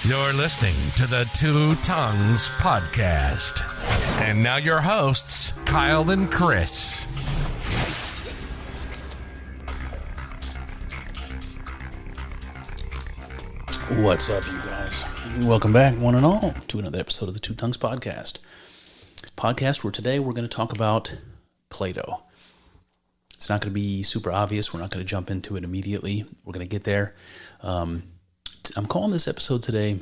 You're listening to the Two Tongues Podcast. And now your hosts, Kyle and Chris. What's up, you guys? Welcome back, one and all, to another episode of the Two Tongues Podcast. Podcast where today we're going to talk about Plato. It's not going to be super obvious. We're not going to jump into it immediately. We're going to get there. I'm calling this episode today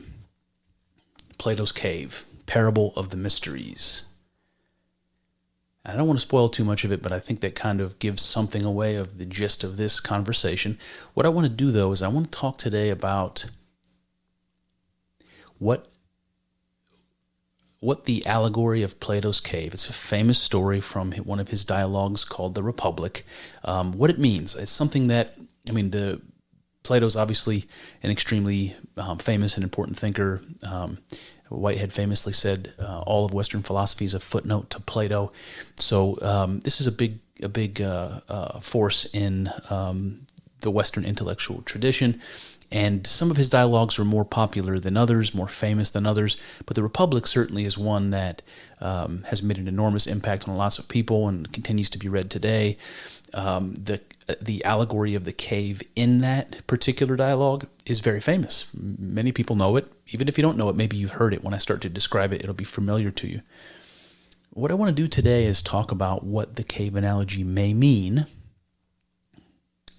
Plato's Cave, Parable of the Mysteries. I don't want to spoil too much of it, but I think that kind of gives something away of the gist of this conversation. What I want to do, though, is I want to talk today about what the allegory of Plato's Cave. It's a famous story from one of his dialogues called The Republic. What it means. It's something that, Plato's obviously an extremely famous and important thinker. Whitehead famously said, all of Western philosophy is a footnote to Plato. So this is a big force in the Western intellectual tradition. And some of his dialogues are more popular than others, more famous than others. But The Republic certainly is one that has made an enormous impact on lots of people and continues to be read today. The allegory of the cave in that particular dialogue is very famous. Many people know it. Even if you don't know it, maybe you've heard it. When I start to describe it, it'll be familiar to you. What I want to do today is talk about what the cave analogy may mean.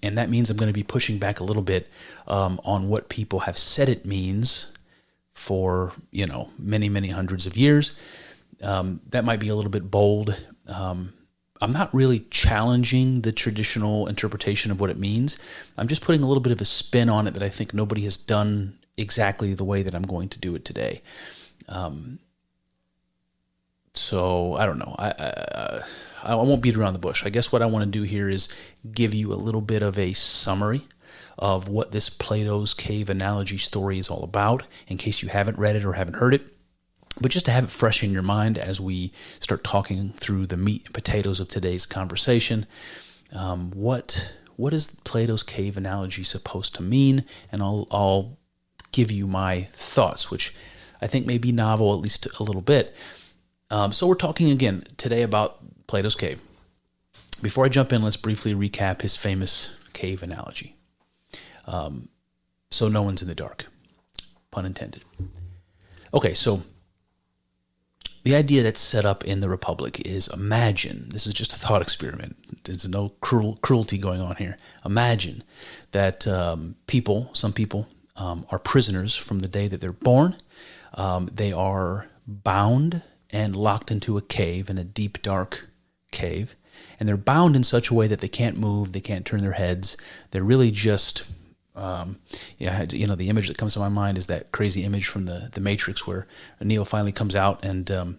And that means I'm going to be pushing back a little bit on what people have said it means for, many, many hundreds of years. That might be a little bit bold. I'm not really challenging the traditional interpretation of what it means. I'm just putting a little bit of a spin on it that I think nobody has done exactly the way that I'm going to do it today. So I don't know. I won't beat around the bush. I guess what I want to do here is give you a little bit of a summary of what this Plato's Cave analogy story is all about, in case you haven't read it or haven't heard it. But just to have it fresh in your mind as we start talking through the meat and potatoes of today's conversation, what is Plato's Cave analogy supposed to mean? And I'll give you my thoughts, which I think may be novel, at least a little bit. So we're talking again today about Plato's Cave. Before I jump in, let's briefly recap his famous cave analogy. So no one's in the dark, pun intended. Okay, so the idea that's set up in The Republic is imagine, this is just a thought experiment, there's no cruelty going on here. Imagine that some people are prisoners from the day that they're born. They are bound and locked into a cave, in a deep, dark cave. And they're bound in such a way that they can't move, they can't turn their heads. They're really just, the image that comes to my mind is that crazy image from the Matrix where Neo finally comes out and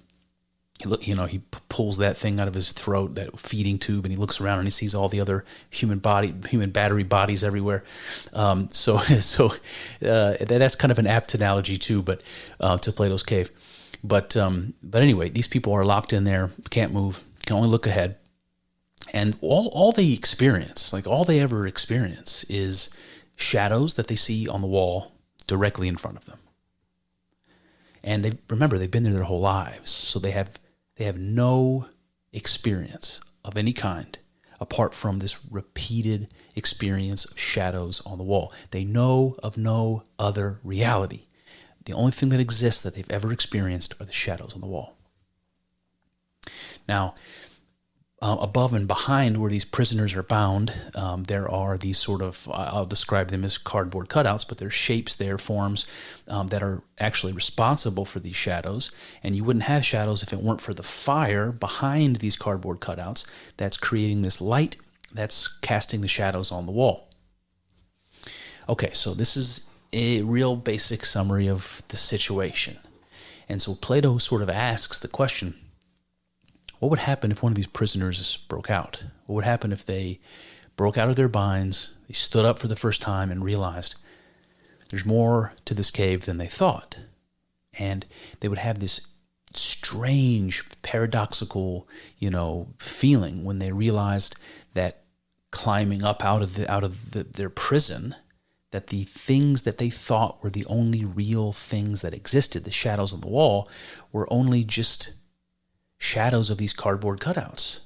he pulls that thing out of his throat, that feeding tube, and he looks around and he sees all the other human battery bodies everywhere. So that's kind of an apt analogy too, but to Plato's Cave. But anyway, these people are locked in there, can't move, can only look ahead, and all they experience, like all they ever experience, is shadows that they see on the wall directly in front of them. And they've been there their whole lives, so they have no experience of any kind apart from this repeated experience of shadows on the wall. They know of no other reality. The only thing that exists that they've ever experienced are the shadows on the wall. Now, above and behind where these prisoners are bound, there are these sort of, I'll describe them as cardboard cutouts, but they're shapes, they're forms that are actually responsible for these shadows. And you wouldn't have shadows if it weren't for the fire behind these cardboard cutouts that's creating this light that's casting the shadows on the wall. Okay, so this is a real basic summary of the situation. And so Plato sort of asks the question, what would happen if one of these prisoners broke out? What would happen if they broke out of their binds, they stood up for the first time and realized there's more to this cave than they thought? And they would have this strange, paradoxical, feeling when they realized that climbing up out of their prison, that the things that they thought were the only real things that existed, the shadows on the wall, were only just shadows of these cardboard cutouts.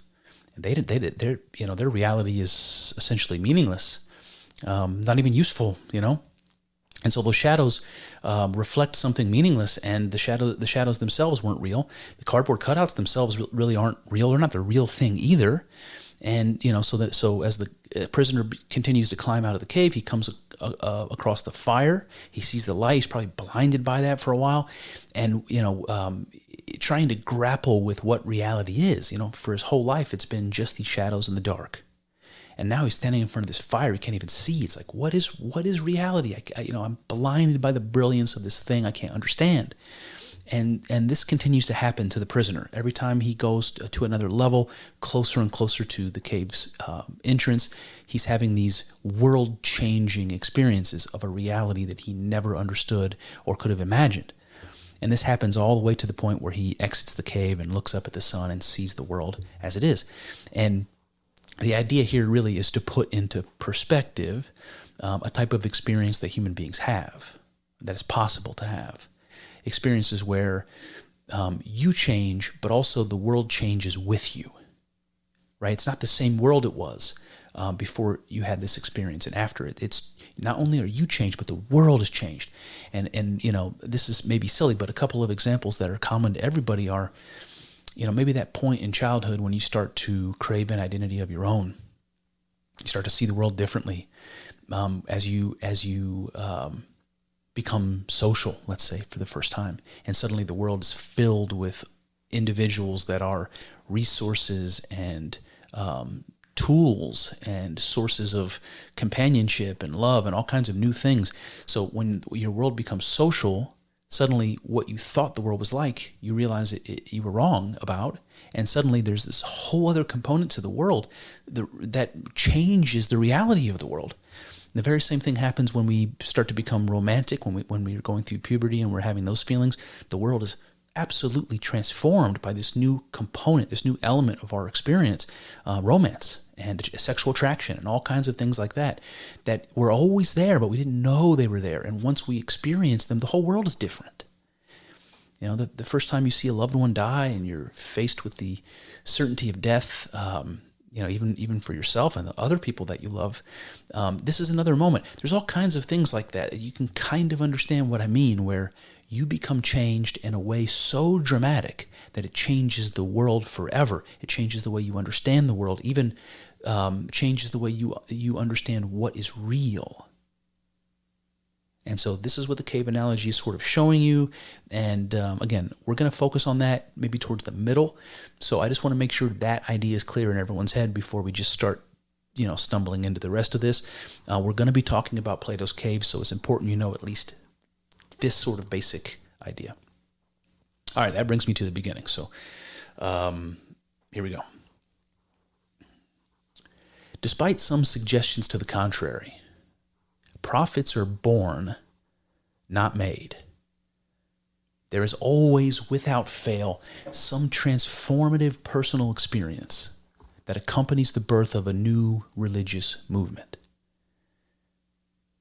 And their reality is essentially meaningless, not even useful, And so those shadows reflect something meaningless, and the shadows themselves weren't real. The cardboard cutouts themselves really aren't real. They're not the real thing either. And so as the prisoner continues to climb out of the cave, he comes across the fire. He sees the light. He's probably blinded by that for a while, and trying to grapple with what reality is. For his whole life, it's been just these shadows in the dark. And now he's standing in front of this fire he can't even see. It's like, what is reality? I'm blinded by the brilliance of this thing I can't understand. And this continues to happen to the prisoner. Every time he goes to another level, closer and closer to the cave's entrance, he's having these world-changing experiences of a reality that he never understood or could have imagined. And this happens all the way to the point where he exits the cave and looks up at the sun and sees the world as it is. And the idea here really is to put into perspective a type of experience that human beings have, that is possible to have. Experiences where you change, but also the world changes with you, right? It's not the same world it was before you had this experience and after it. It's not only are you changed, but the world has changed. And this is maybe silly, but a couple of examples that are common to everybody are, maybe that point in childhood when you start to crave an identity of your own. You start to see the world differently as you become social, let's say, for the first time. And suddenly the world is filled with individuals that are resources and tools and sources of companionship and love and all kinds of new things. So when your world becomes social, suddenly what you thought the world was like, you realize you were wrong about, and suddenly there's this whole other component to the world that changes the reality of the world. The very same thing happens when we start to become romantic, when we're going through puberty and we're having those feelings. The world is absolutely transformed by this new component, this new element of our experience, romance and sexual attraction and all kinds of things like that were always there, but we didn't know they were there. And once we experience them, the whole world is different. The first time you see a loved one die and you're faced with the certainty of death, even for yourself and the other people that you love, this is another moment. There's all kinds of things like that. You can kind of understand what I mean, where you become changed in a way so dramatic that it changes the world forever. It changes the way you understand the world, even changes the way you understand what is real. And so this is what the cave analogy is sort of showing you. And again, we're going to focus on that maybe towards the middle. So I just want to make sure that idea is clear in everyone's head before we just start, stumbling into the rest of this. We're going to be talking about Plato's cave, so it's important you know at least this sort of basic idea. All right, that brings me to the beginning. So here we go. Despite some suggestions to the contrary, prophets are born, not made. There is always, without fail, some transformative personal experience that accompanies the birth of a new religious movement.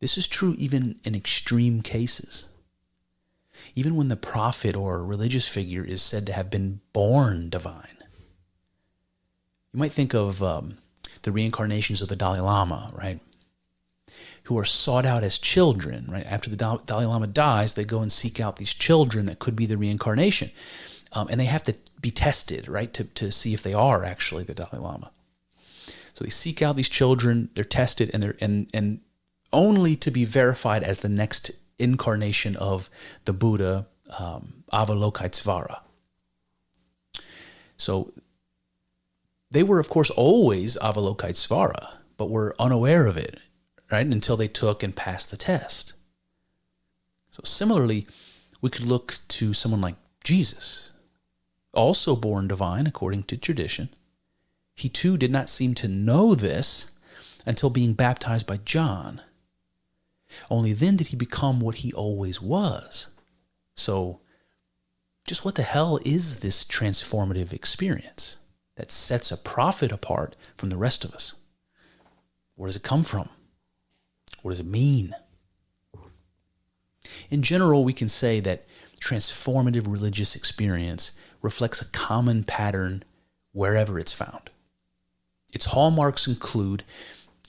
This is true even in extreme cases. Even when the prophet or religious figure is said to have been born divine. You might think of the reincarnations of the Dalai Lama, right? Who are sought out as children, right? After the Dalai Lama dies, they go and seek out these children that could be the reincarnation. And they have to be tested, right, to see if they are actually the Dalai Lama. So they seek out these children, they're tested, and only to be verified as the next incarnation of the Buddha, Avalokitesvara. So they were, of course, always Avalokitesvara, but were unaware of it, right, until they took and passed the test. So similarly, we could look to someone like Jesus, also born divine according to tradition. He too did not seem to know this until being baptized by John. Only then did he become what he always was. So, just what the hell is this transformative experience that sets a prophet apart from the rest of us? Where does it come from? What does it mean? In general, we can say that transformative religious experience reflects a common pattern wherever it's found. Its hallmarks include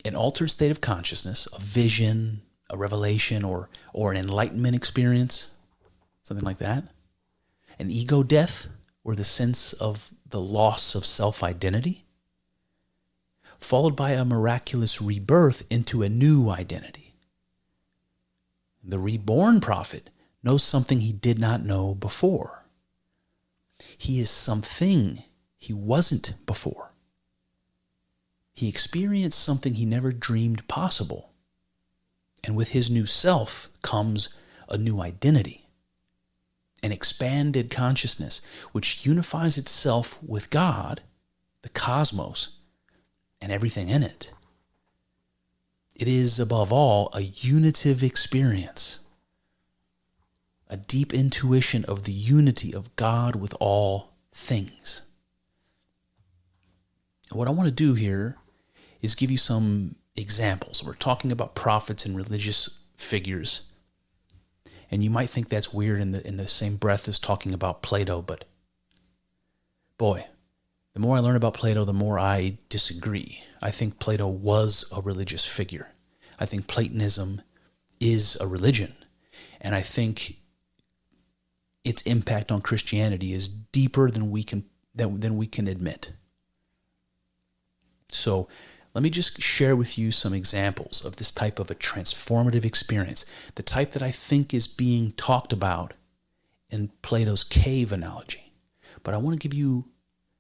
an altered state of consciousness, a vision, a revelation, or an enlightenment experience, something like that, an ego death, or the sense of the loss of self-identity, followed by a miraculous rebirth into a new identity. The reborn prophet knows something he did not know before. He is something he wasn't before. He experienced something he never dreamed possible. And with his new self comes a new identity, an expanded consciousness which unifies itself with God, the cosmos, and everything in it. It is, above all, a unitive experience, a deep intuition of the unity of God with all things. What I want to do here is give you some examples. We're talking about prophets and religious figures, and you might think that's weird in the same breath as talking about Plato, but boy, the more I learn about Plato, the more I disagree. I think Plato was a religious figure. I think Platonism is a religion, and I think its impact on Christianity is deeper than we can admit. So let me just share with you some examples of this type of a transformative experience, the type that I think is being talked about in Plato's cave analogy. But I want to give you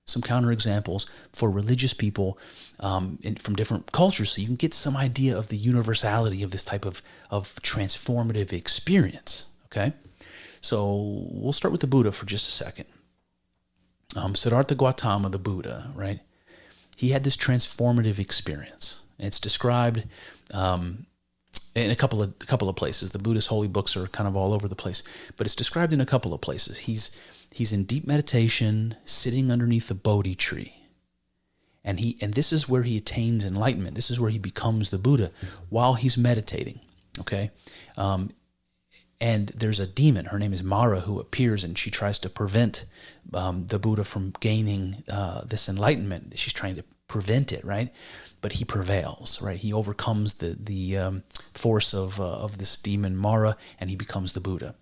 some counterexamples for religious people from different cultures so you can get some idea of the universality of this type of transformative experience, okay? So we'll start with the Buddha for just a second. Siddhartha Gautama, the Buddha, right? He had this transformative experience. It's described in a couple of places. The Buddhist holy books are kind of all over the place, but it's described in a couple of places. He's in deep meditation, sitting underneath a Bodhi tree, and this is where he attains enlightenment. This is where he becomes the Buddha while he's meditating. Okay, and there's a demon. Her name is Mara, who appears, and she tries to prevent the Buddha from gaining this enlightenment. She's trying to prevent it, right? But he prevails, right? He overcomes the force of this demon Mara, and he becomes the Buddha.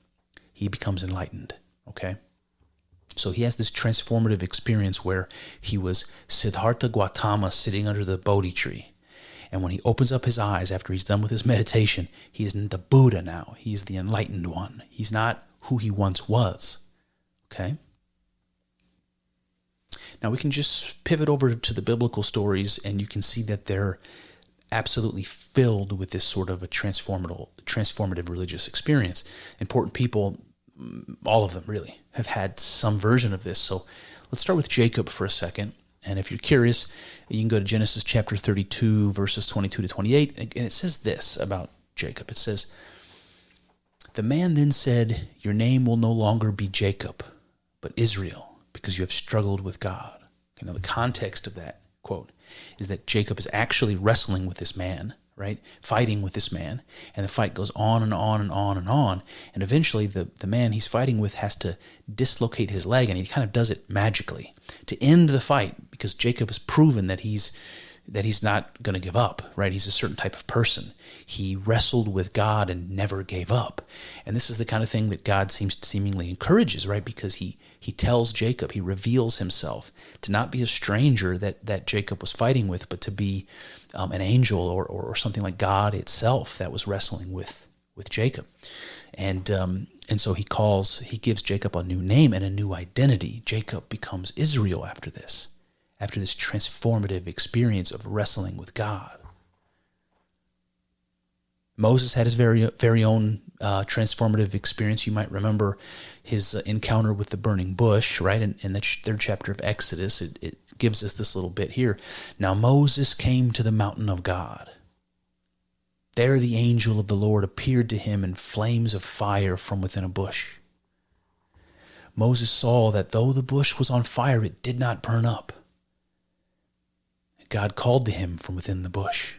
He becomes enlightened, okay? So he has this transformative experience where he was Siddhartha Gautama sitting under the Bodhi tree. And when he opens up his eyes after he's done with his meditation, he's the Buddha now. He's the enlightened one. He's not who he once was. Okay? Now we can just pivot over to the biblical stories, and you can see that they're absolutely filled with this sort of a transformative religious experience. Important people, all of them really, have had some version of this. So let's start with Jacob for a second. And if you're curious, you can go to Genesis chapter 32, verses 22 to 28, and it says this about Jacob. It says, "The man then said, 'Your name will no longer be Jacob, but Israel, because you have struggled with God.'" Okay, now the context of that quote is that Jacob is actually wrestling with this man, right? Fighting with this man, and the fight goes on and on and on and on, and eventually the man he's fighting with has to dislocate his leg, and he kind of does it magically to end the fight, because Jacob has proven that he's not going to give up, right? He's a certain type of person. He wrestled with God and never gave up. And this is the kind of thing that God seemingly encourages, right? Because he tells Jacob, he reveals himself to not be a stranger that Jacob was fighting with, but to be an angel or something like God itself that was wrestling with Jacob. And so he gives Jacob a new name and a new identity. Jacob becomes Israel after this transformative experience of wrestling with God. Moses had his very own transformative experience. You might remember his encounter with the burning bush, right? In the third chapter of Exodus, it gives us this little bit here. "Now Moses came to the mountain of God. There the angel of the Lord appeared to him in flames of fire from within a bush. Moses saw that though the bush was on fire, it did not burn up. God called to him from within the bush,"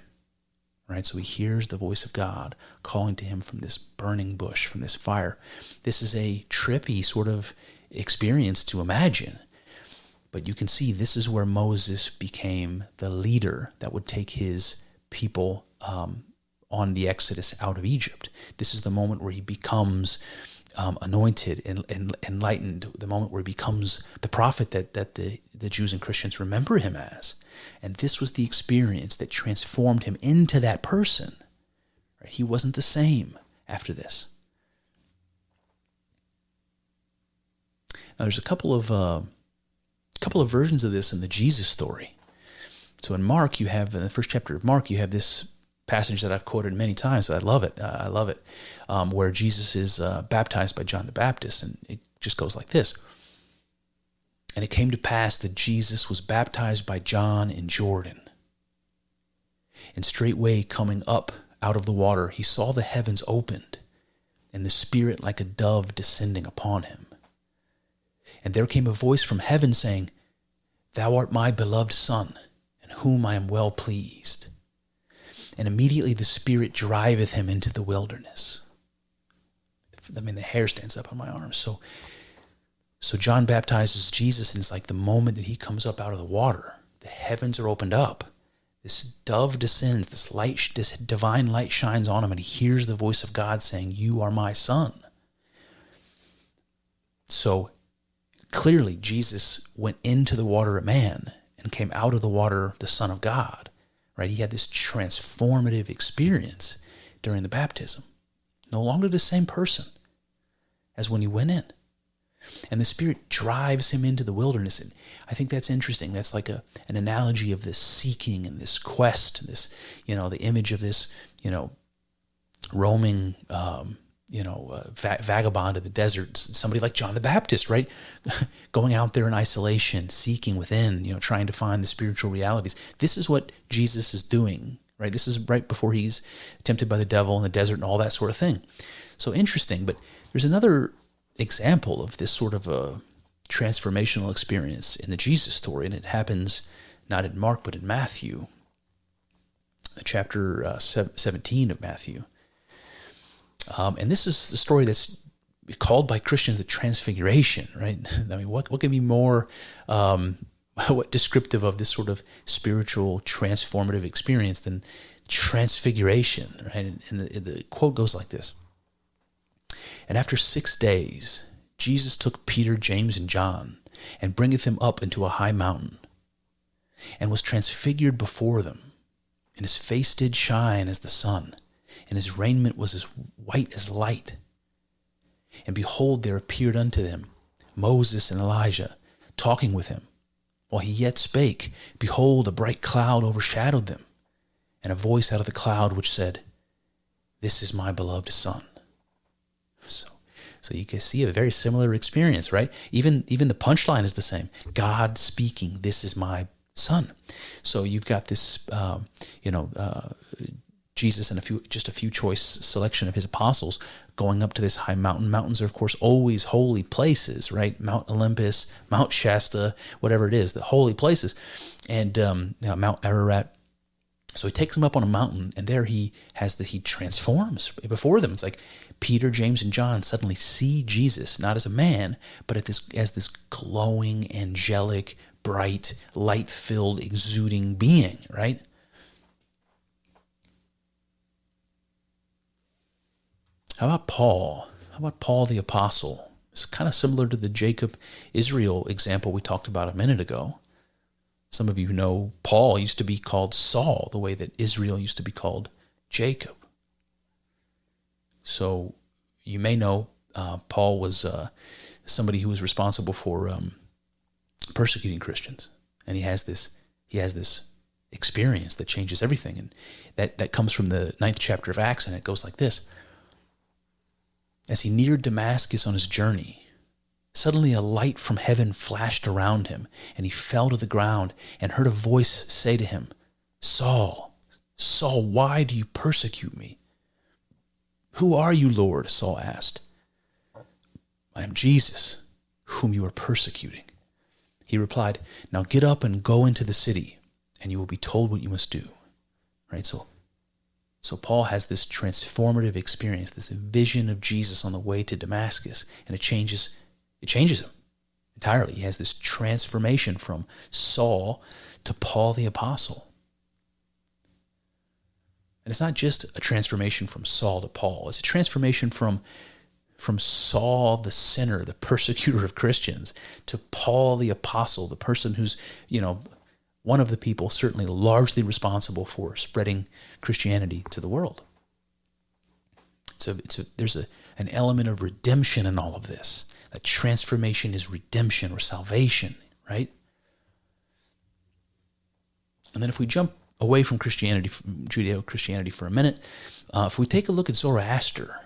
right? So he hears the voice of God calling to him from this burning bush, from this fire. This is a trippy sort of experience to imagine. But you can see this is where Moses became the leader that would take his people on the Exodus out of Egypt. This is the moment where he becomes anointed and enlightened, the moment where he becomes the prophet that the Jews and Christians remember him as. And this was the experience that transformed him into that person. Right? He wasn't the same after this. Now there's a couple of versions of this in the Jesus story. So in Mark, in the first chapter of Mark, you have this passage that I've quoted many times. So I love it. Where Jesus is baptized by John the Baptist, and it just goes like this. And it came to pass that Jesus was baptized by John in Jordan. And straightway coming up out of the water, he saw the heavens opened, and the Spirit like a dove descending upon him. And there came a voice from heaven saying, Thou art my beloved Son, in whom I am well pleased. And immediately the Spirit driveth him into the wilderness. I mean, the hair stands up on my arms. So John baptizes Jesus, and it's like the moment that he comes up out of the water, the heavens are opened up. This dove descends, this divine light shines on him, and he hears the voice of God saying, You are my Son. So clearly, Jesus went into the water a man and came out of the water the Son of God. Right? He had this transformative experience during the baptism. No longer the same person as when he went in. And the Spirit drives him into the wilderness. And I think that's interesting. That's like an analogy of this seeking and this quest, this, the image of this, roaming, vagabond of the desert, somebody like John the Baptist, right? Going out there in isolation, seeking within, trying to find the spiritual realities. This is what Jesus is doing, right? This is right before he's tempted by the devil in the desert and all that sort of thing. So interesting, but there's another example of this sort of a transformational experience in the Jesus story, and it happens not in Mark, but in Matthew, chapter 17 of Matthew. And this is the story that's called by Christians the Transfiguration, right? I mean, what can be more descriptive of this sort of spiritual transformative experience than transfiguration, right? And the quote goes like this. And after 6 days, Jesus took Peter, James, and John, and bringeth them up into a high mountain, and was transfigured before them. And his face did shine as the sun, and his raiment was as white as light. And behold, there appeared unto them Moses and Elijah, talking with him. While he yet spake, behold, a bright cloud overshadowed them, and a voice out of the cloud which said, This is my beloved Son. So you can see a very similar experience, right? Even the punchline is the same. God speaking, this is my Son. So you've got this, Jesus and a few choice selection of his apostles going up to this high mountain. Mountains are, of course, always holy places, right? Mount Olympus, Mount Shasta, whatever it is, the holy places. And Mount Ararat. So he takes them up on a mountain, and there he transforms before them. It's like Peter, James, and John suddenly see Jesus, not as a man, but as this glowing, angelic, bright, light-filled, exuding being, right? How about Paul? How about Paul the Apostle? It's kind of similar to the Jacob-Israel example we talked about a minute ago. Some of you know Paul used to be called Saul, the way that Israel used to be called Jacob. So you may know Paul was somebody who was responsible for persecuting Christians, and he has this experience that changes everything, and that comes from the 9th chapter of Acts, and it goes like this. As he neared Damascus on his journey, suddenly a light from heaven flashed around him, and he fell to the ground and heard a voice say to him, Saul, Saul, why do you persecute me? Who are you, Lord? Saul asked. I am Jesus, whom you are persecuting. He replied, Now get up and go into the city, and you will be told what you must do. Right? So So Paul has this transformative experience, this vision of Jesus on the way to Damascus, and it changes him entirely. He has this transformation from Saul to Paul the Apostle. And it's not just a transformation from Saul to Paul. It's a transformation from Saul the sinner, the persecutor of Christians, to Paul the Apostle, the person who's, one of the people certainly largely responsible for spreading Christianity to the world. So there's an element of redemption in all of this. That transformation is redemption or salvation, right? And then if we jump away from Christianity, from Judeo-Christianity for a minute, if we take a look at Zoroaster,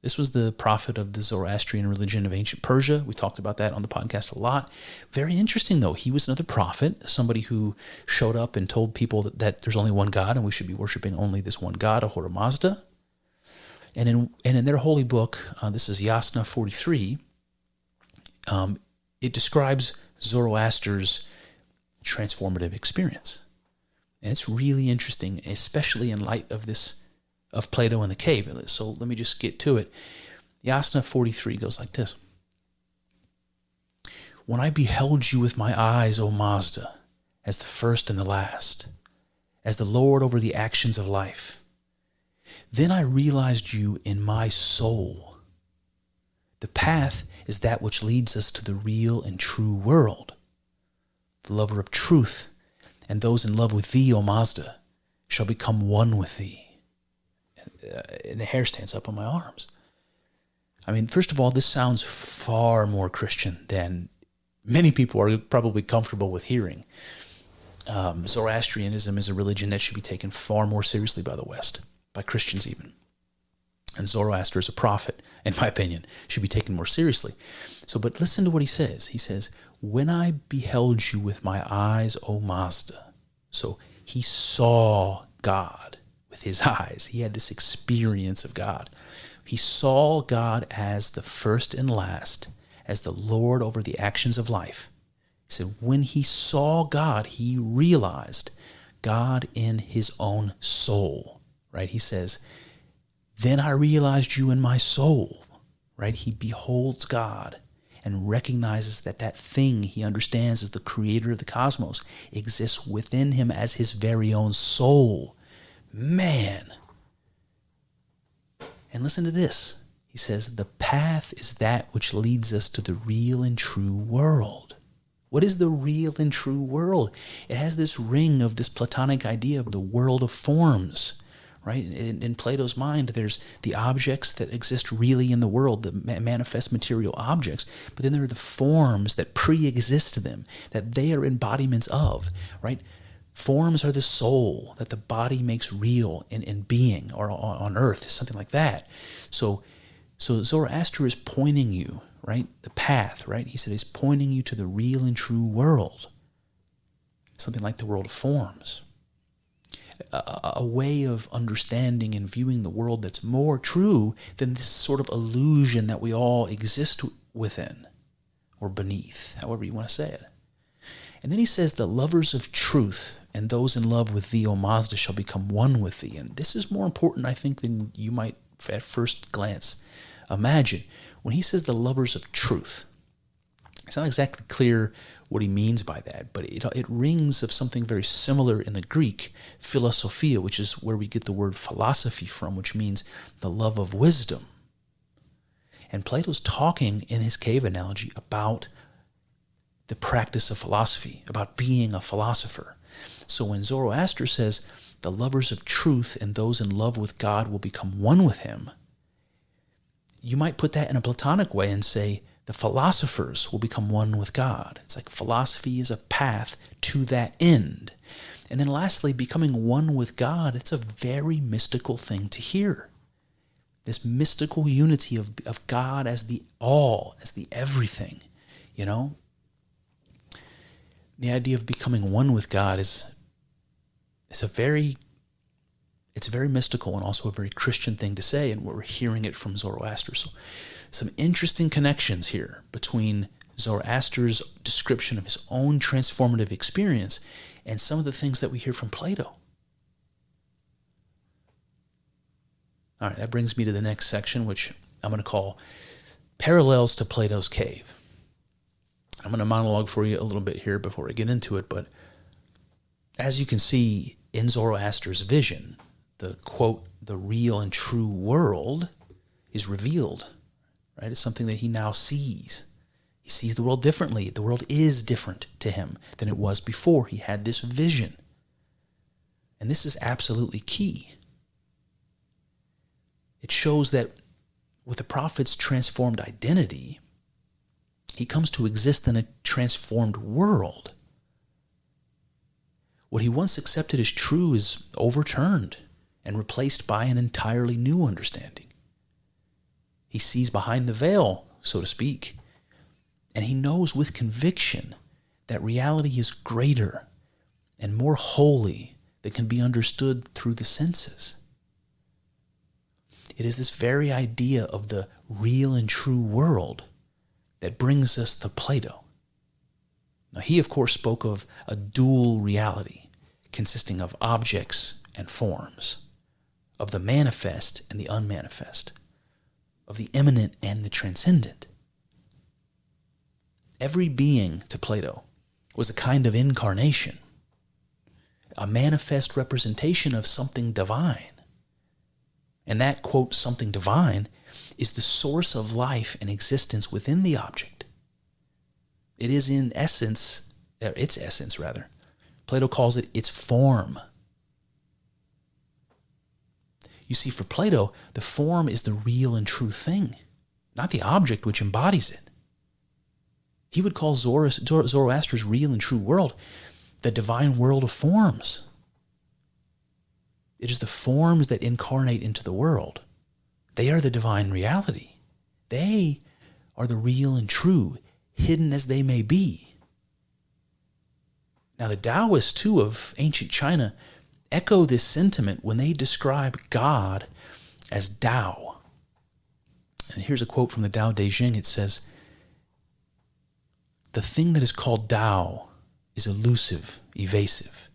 this was the prophet of the Zoroastrian religion of ancient Persia. We talked about that on the podcast a lot. Very interesting, though. He was another prophet, somebody who showed up and told people that there's only one God and we should be worshiping only this one God, Ahura Mazda. And in their holy book, this is Yasna 43, it describes Zoroaster's transformative experience. And it's really interesting, especially in light of of Plato and the cave. So let me just get to it. Yasna 43 goes like this. When I beheld you with my eyes, O Mazda, as the first and the last, as the Lord over the actions of life, then I realized you in my soul. The path is that which leads us to the real and true world. The lover of truth and those in love with thee, O Mazda, shall become one with thee. And the hair stands up on my arms. I mean, first of all, this sounds far more Christian than many people are probably comfortable with hearing. Zoroastrianism is a religion that should be taken far more seriously by the West, by Christians even. And Zoroaster is a prophet, in my opinion, should be taken more seriously. But listen to what he says. He says, when I beheld you with my eyes, O Mazda. So he saw God with his eyes. He had this experience of God. He saw God as the first and last, as the Lord over the actions of life. He said, when he saw God, he realized God in his own soul, right? He says, then I realized you in my soul, right? He beholds God and recognizes that thing he understands as the creator of the cosmos exists within him as his very own soul. Man. And listen to this. He says, the path is that which leads us to the real and true world. What is the real and true world? It has this ring of this Platonic idea of the world of forms, right? In Plato's mind, there's the objects that exist really in the world, the manifest material objects, but then there are the forms that pre-exist them, that they are embodiments of, right? Forms are the soul that the body makes real in being, or on earth, something like that. So Zoroaster is pointing you, right? The path, right? He said he's pointing you to the real and true world. Something like the world of forms. A way of understanding and viewing the world that's more true than this sort of illusion that we all exist within, or beneath, however you want to say it. And then he says, the lovers of truth and those in love with thee, O Mazda, shall become one with thee. And this is more important, I think, than you might at first glance imagine. When he says the lovers of truth, it's not exactly clear what he means by that, but it rings of something very similar in the Greek, philosophia, which is where we get the word philosophy from, which means the love of wisdom. And Plato's talking in his cave analogy about the practice of philosophy, about being a philosopher. So when Zoroaster says, the lovers of truth and those in love with God will become one with him, you might put that in a Platonic way and say, the philosophers will become one with God. It's like philosophy is a path to that end. And then lastly, becoming one with God, it's a very mystical thing to hear. This mystical unity of God as the all, as the everything, you know? The idea of becoming one with God is very mystical and also a very Christian thing to say, and we're hearing it from Zoroaster. So some interesting connections here between Zoroaster's description of his own transformative experience and some of the things that we hear from Plato. All right, that brings me to the next section, which I'm going to call Parallels to Plato's Cave. I'm going to monologue for you a little bit here before I get into it, but as you can see in Zoroaster's vision, the quote, the real and true world is revealed, right? It's something that he now sees. He sees the world differently. The world is different to him than it was before. He had this vision. And this is absolutely key. It shows that with the prophet's transformed identity, he comes to exist in a transformed world. What he once accepted as true is overturned and replaced by an entirely new understanding. He sees behind the veil, so to speak, and he knows with conviction that reality is greater and more holy than can be understood through the senses. It is this very idea of the real and true world that brings us to Plato. Now, he, of course, spoke of a dual reality consisting of objects and forms, of the manifest and the unmanifest, of the immanent and the transcendent. Every being to Plato was a kind of incarnation, a manifest representation of something divine. And that, quote, something divine, is the source of life and existence within the object. It is in essence, its essence rather. Plato calls it its form. You see, for Plato, the form is the real and true thing, not the object which embodies it. He would call Zoroaster's real and true world the divine world of forms. It is the forms that incarnate into the world. They are the divine reality. They are the real and true, hidden as they may be. Now, the Taoists, too, of ancient China echo this sentiment when they describe God as Tao. And here's a quote from the Tao Te Ching. It says, "The thing that is called Tao is elusive, evasive,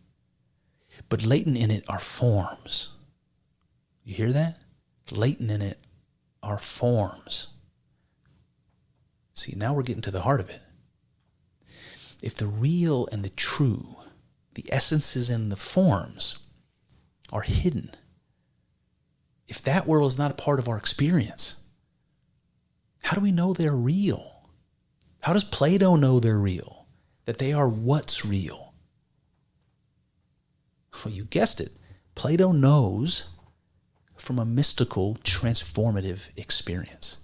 but latent in it are forms." You hear that? Latent in it are forms. See, now we're getting to the heart of it. If the real and the true, the essences and the forms, are hidden, if that world is not a part of our experience, how do we know they're real? How does Plato know they're real? That they are what's real? Well, you guessed it. Plato knows from a mystical, transformative experience,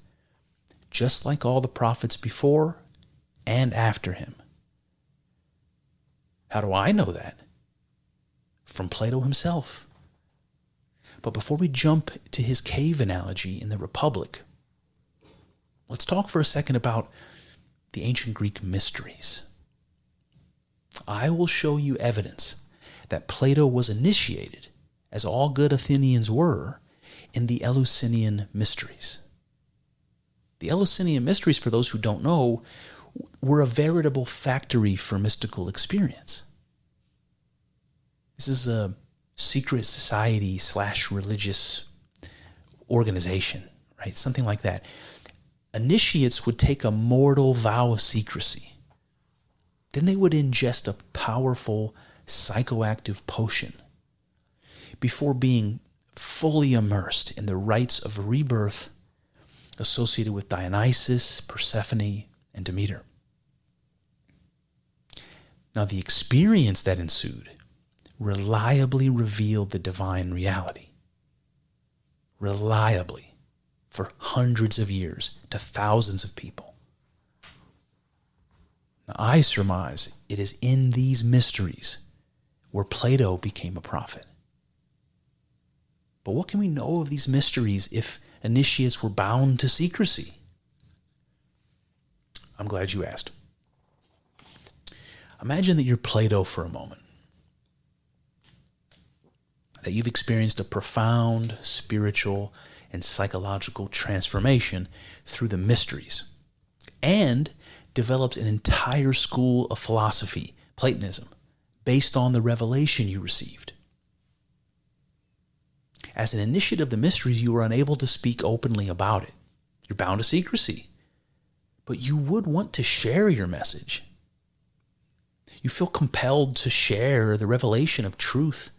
just like all the prophets before and after him. How do I know that? From Plato himself. But before we jump to his cave analogy in the Republic, let's talk for a second about the ancient Greek mysteries. I will show you evidence that Plato was initiated, as all good Athenians were, in the Eleusinian Mysteries. The Eleusinian Mysteries, for those who don't know, were a veritable factory for mystical experience. This is a secret society / religious organization, right? Something like that. Initiates would take a mortal vow of secrecy. Then they would ingest a powerful psychoactive potion before being fully immersed in the rites of rebirth associated with Dionysus, Persephone, and Demeter. Now, the experience that ensued reliably revealed the divine reality. Reliably, for hundreds of years to thousands of people. Now, I surmise it is in these mysteries where Plato became a prophet. But what can we know of these mysteries if initiates were bound to secrecy? I'm glad you asked. Imagine that you're Plato for a moment. That you've experienced a profound spiritual and psychological transformation through the mysteries and developed an entire school of philosophy, Platonism, based on the revelation you received. As an initiate of the mysteries, you are unable to speak openly about it. You're bound to secrecy. But you would want to share your message. You feel compelled to share the revelation of truth,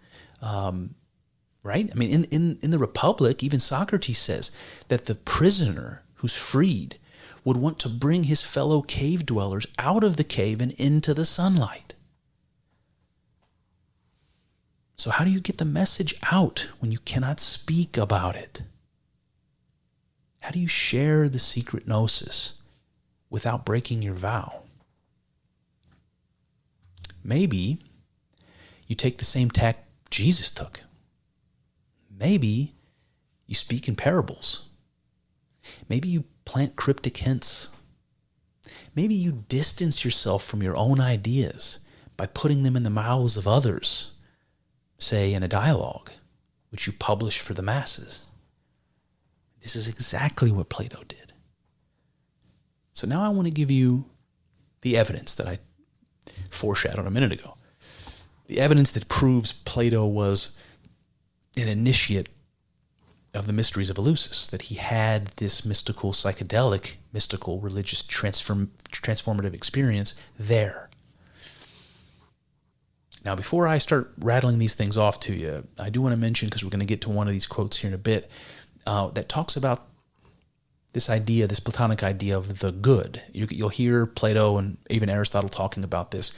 right? I mean, in the Republic, even Socrates says that the prisoner who's freed would want to bring his fellow cave dwellers out of the cave and into the sunlight. So how do you get the message out when you cannot speak about it? How do you share the secret gnosis without breaking your vow? Maybe you take the same tack Jesus took. Maybe you speak in parables. Maybe you plant cryptic hints. Maybe you distance yourself from your own ideas by putting them in the mouths of others, say in a dialogue, which you publish for the masses. This is exactly what Plato did. So now I want to give you the evidence that I foreshadowed a minute ago. The evidence that proves Plato was an initiate of the mysteries of Eleusis, that he had this mystical, psychedelic, mystical, religious, transformative experience there. Now, before I start rattling these things off to you, I do want to mention, because we're going to get to one of these quotes here in a bit, that talks about this idea, this Platonic idea of the good. You'll hear Plato and even Aristotle talking about this.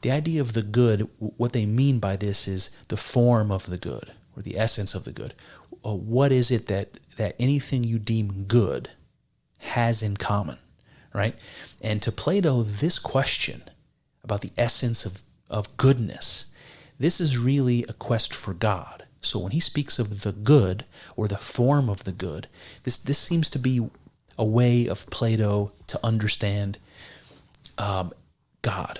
The idea of the good, what they mean by this is the form of the good, or the essence of the good. What is it that anything you deem good has in common, right? And to Plato, this question about the essence of goodness, this is really a quest for God. So when he speaks of the good, or the form of the good, this seems to be a way of Plato to understand God.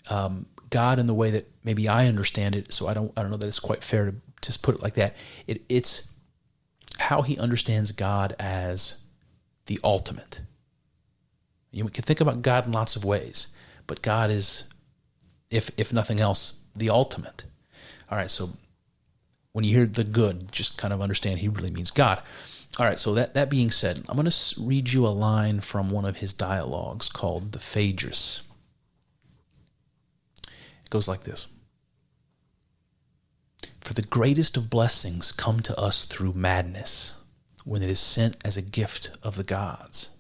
God in the way that maybe I understand it, so I don't know that it's quite fair to just put it like that. It's how he understands God as the ultimate. You can think about God in lots of ways, but God is, if nothing else, the ultimate. All right, so when you hear the good, just kind of understand he really means God. All right, so that being said, I'm going to read you a line from one of his dialogues called the Phaedrus. It goes like this. For the greatest of blessings come to us through madness, when it is sent as a gift of the gods.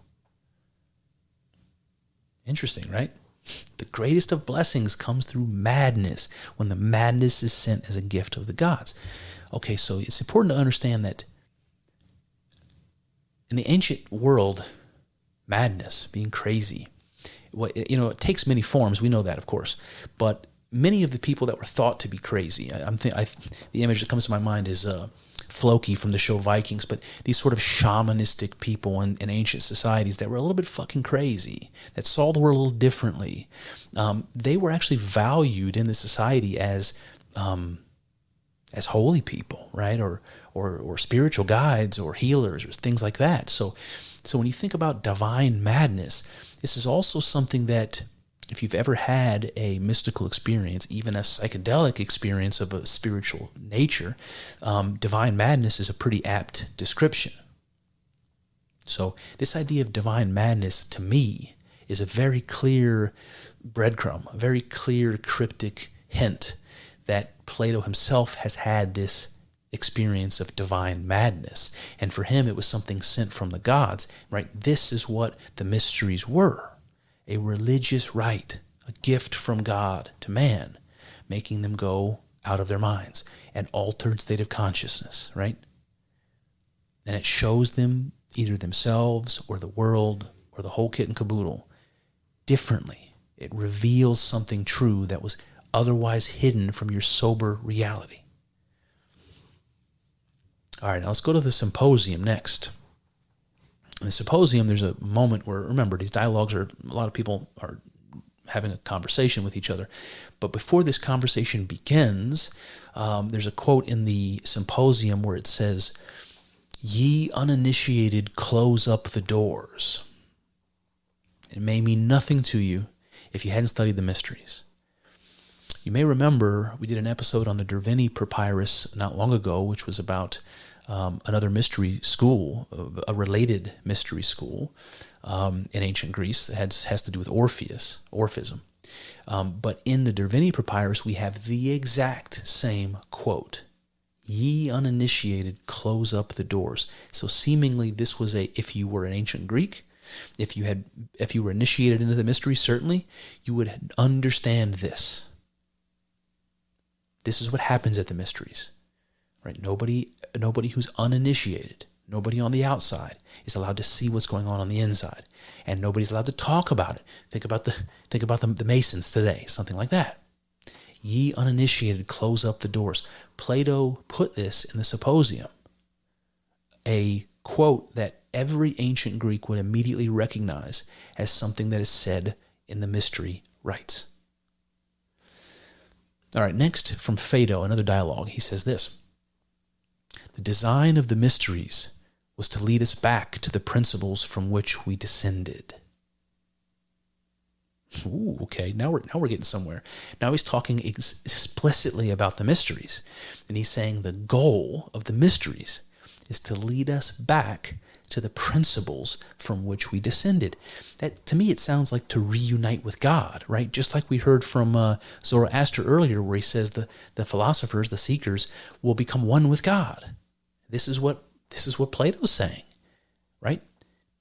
Interesting, right? The greatest of blessings comes through madness, when the madness is sent as a gift of the gods. Okay, so it's important to understand that in the ancient world, madness, being crazy, it takes many forms. We know that, of course. But many of the people that were thought to be crazy, the image that comes to my mind is Floki from the show Vikings, but these sort of shamanistic people in ancient societies that were a little bit fucking crazy, that saw the world a little differently, they were actually valued in the society as holy people, right? Or spiritual guides or healers or things like that. So when you think about divine madness, this is also something that, if you've ever had a mystical experience, even a psychedelic experience of a spiritual nature, divine madness is a pretty apt description. So this idea of divine madness, to me, is a very clear breadcrumb, a very clear cryptic hint that Plato himself has had this experience of divine madness. And for him, it was something sent from the gods, right? This is what the mysteries were. A religious rite, a gift from God to man, making them go out of their minds, an altered state of consciousness, right? And it shows them either themselves or the world or the whole kit and caboodle differently. It reveals something true that was otherwise hidden from your sober reality. All right, now let's go to the symposium next. In the symposium, there's a moment where, remember, these dialogues a lot of people are having a conversation with each other. But before this conversation begins, there's a quote in the symposium where it says, "Ye uninitiated, close up the doors." It may mean nothing to you if you hadn't studied the mysteries. You may remember we did an episode on the Derveni Papyrus not long ago, which was about another mystery school, a related mystery school in ancient Greece that has to do with Orphism. But in the Derveni Papyrus, we have the exact same quote. Ye uninitiated, close up the doors. So seemingly this was if you were an ancient Greek, if you were initiated into the mystery, certainly, you would understand this. This is what happens at the mysteries, right? Nobody who's uninitiated, nobody on the outside is allowed to see what's going on the inside, and nobody's allowed to talk about it. Think about the Masons today, something like that. Ye uninitiated, close up the doors. Plato put this in the Symposium, a quote that every ancient Greek would immediately recognize as something that is said in the mystery rites. All right, next from Phaedo, another dialogue, he says this. The design of the mysteries was to lead us back to the principles from which we descended. Ooh, okay, now we're getting somewhere. Now he's talking explicitly about the mysteries, and he's saying the goal of the mysteries is to lead us back to the principles from which we descended. That, to me, it sounds like to reunite with God, right? Just like we heard from Zoroaster earlier, where he says the philosophers, the seekers, will become one with God. This is what Plato's saying, right?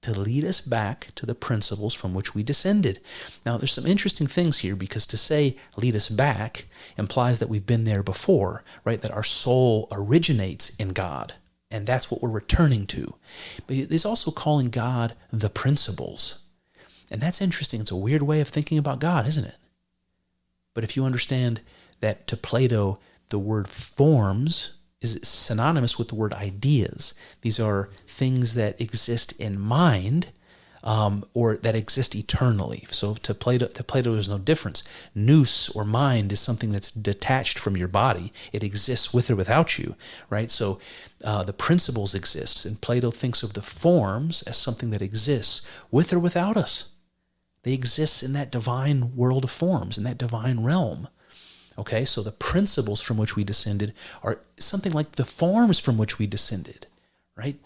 To lead us back to the principles from which we descended. Now, there's some interesting things here, because to say lead us back implies that we've been there before, right? That our soul originates in God. And that's what we're returning to. But he's also calling God the principles. And that's interesting. It's a weird way of thinking about God, isn't it? But if you understand that to Plato, the word forms is synonymous with the word ideas. These are things that exist in mind, or that exist eternally. So to Plato, there's no difference. Nous, or mind, is something that's detached from your body. It exists with or without you, right? So the principles exist, and Plato thinks of the forms as something that exists with or without us. They exist in that divine world of forms, in that divine realm. Okay, so the principles from which we descended are something like the forms from which we descended, right?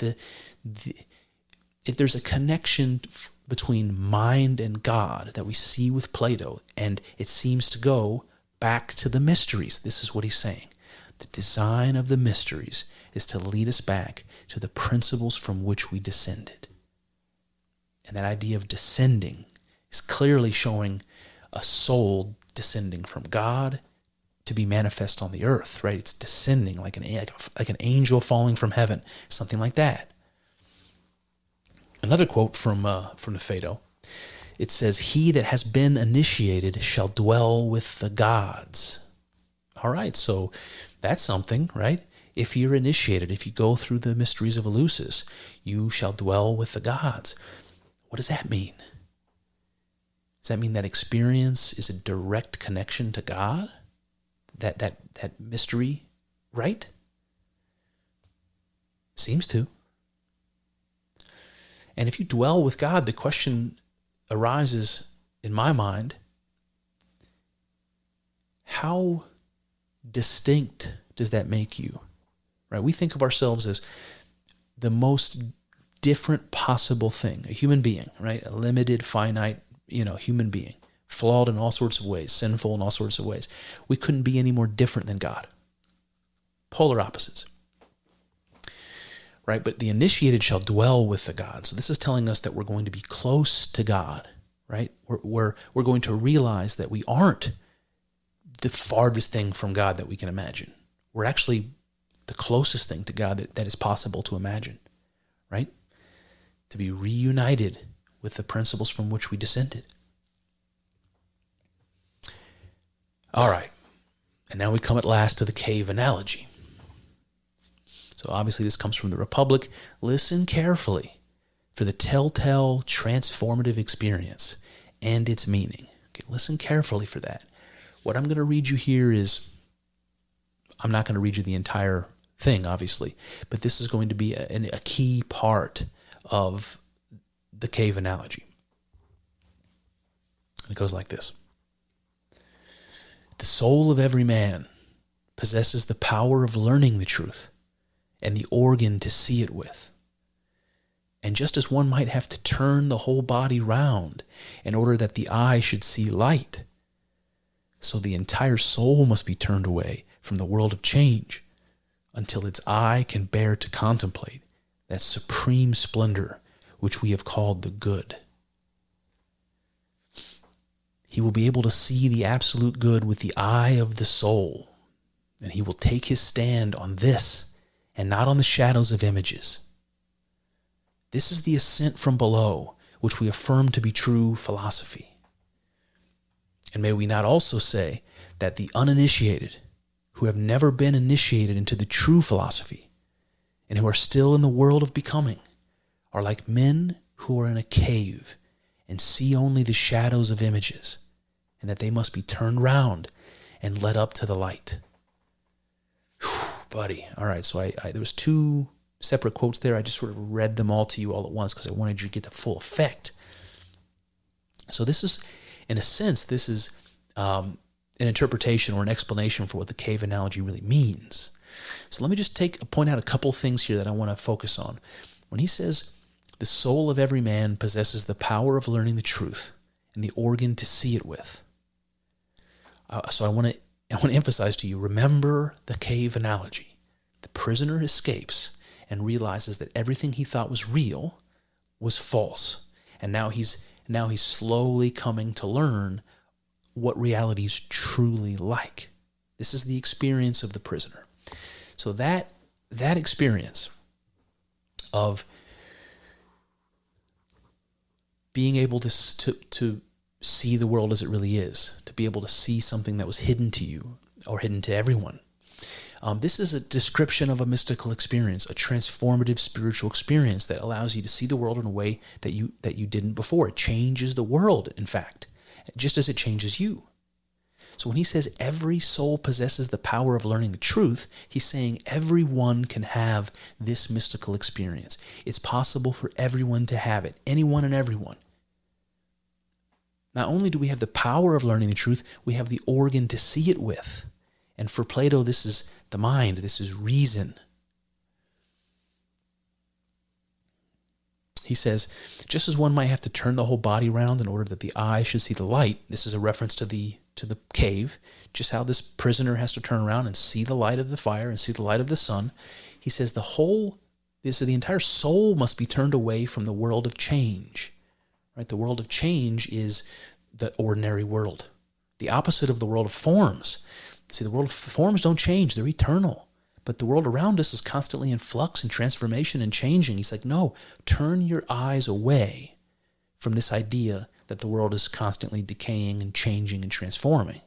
There's a connection between mind and God that we see with Plato, and it seems to go back to the mysteries. This is what he's saying. The design of the mysteries is to lead us back to the principles from which we descended. And that idea of descending is clearly showing a soul descending from God to be manifest on the earth, right? It's descending like an angel falling from heaven, something like that. Another quote from the Phaedo. It says, "He that has been initiated shall dwell with the gods." All right, so that's something, right? If you're initiated, if you go through the mysteries of Eleusis, you shall dwell with the gods. What does that mean? Does that mean that experience is a direct connection to God? That mystery, right? Seems to. And if you dwell with God, the question arises in my mind, how distinct does that make you? Right? We think of ourselves as the most different possible thing, a human being, right? A limited, finite, human being, flawed in all sorts of ways, sinful in all sorts of ways. We couldn't be any more different than God. Polar opposites. Right? But the initiated shall dwell with the gods. So this is telling us that we're going to be close to God, right? We're going to realize that we aren't the farthest thing from God that we can imagine. We're actually the closest thing to God that is possible to imagine, right? To be reunited with the principles from which we descended. All right. And now we come at last to the cave analogy. So obviously this comes from the Republic. Listen carefully for the telltale transformative experience and its meaning. Okay, listen carefully for that. What I'm going to read you here is, I'm not going to read you the entire thing, obviously, but this is going to be a key part of the cave analogy. It goes like this. The soul of every man possesses the power of learning the truth and the organ to see it with. And just as one might have to turn the whole body round in order that the eye should see light, so the entire soul must be turned away from the world of change until its eye can bear to contemplate that supreme splendor which we have called the good. He will be able to see the absolute good with the eye of the soul, and he will take his stand on this and not on the shadows of images. This is the ascent from below, which we affirm to be true philosophy. And may we not also say that the uninitiated, who have never been initiated into the true philosophy, and who are still in the world of becoming, are like men who are in a cave and see only the shadows of images, and that they must be turned round and led up to the light. Whew, buddy. All right, so there was two separate quotes there. I just sort of read them all to you all at once because I wanted you to get the full effect. So this is, in a sense, this is an interpretation or an explanation for what the cave analogy really means. So let me just point out a couple things here that I want to focus on. When he says, the soul of every man possesses the power of learning the truth and the organ to see it with. So I want to emphasize to you, remember the cave analogy. The prisoner escapes and realizes that everything he thought was real was false. And now he's slowly coming to learn what reality is truly like. This is the experience of the prisoner. So that experience of being able to see the world as it really is, to be able to see something that was hidden to you or hidden to everyone. This is a description of a mystical experience, a transformative spiritual experience that allows you to see the world in a way that you didn't before. It changes the world, in fact, just as it changes you. So when he says every soul possesses the power of learning the truth, he's saying everyone can have this mystical experience. It's possible for everyone to have it, anyone and everyone. Not only do we have the power of learning the truth, we have the organ to see it with. And for Plato, this is the mind, this is reason. He says, just as one might have to turn the whole body round in order that the eye should see the light, this is a reference to the cave, just how this prisoner has to turn around and see the light of the fire and see the light of the sun. He says the entire soul must be turned away from the world of change. Right? The world of change is the ordinary world, the opposite of the world of forms. See, the world of forms don't change, they're eternal. But the world around us is constantly in flux and transformation and changing. He's like, no, turn your eyes away from this idea that the world is constantly decaying and changing and transforming.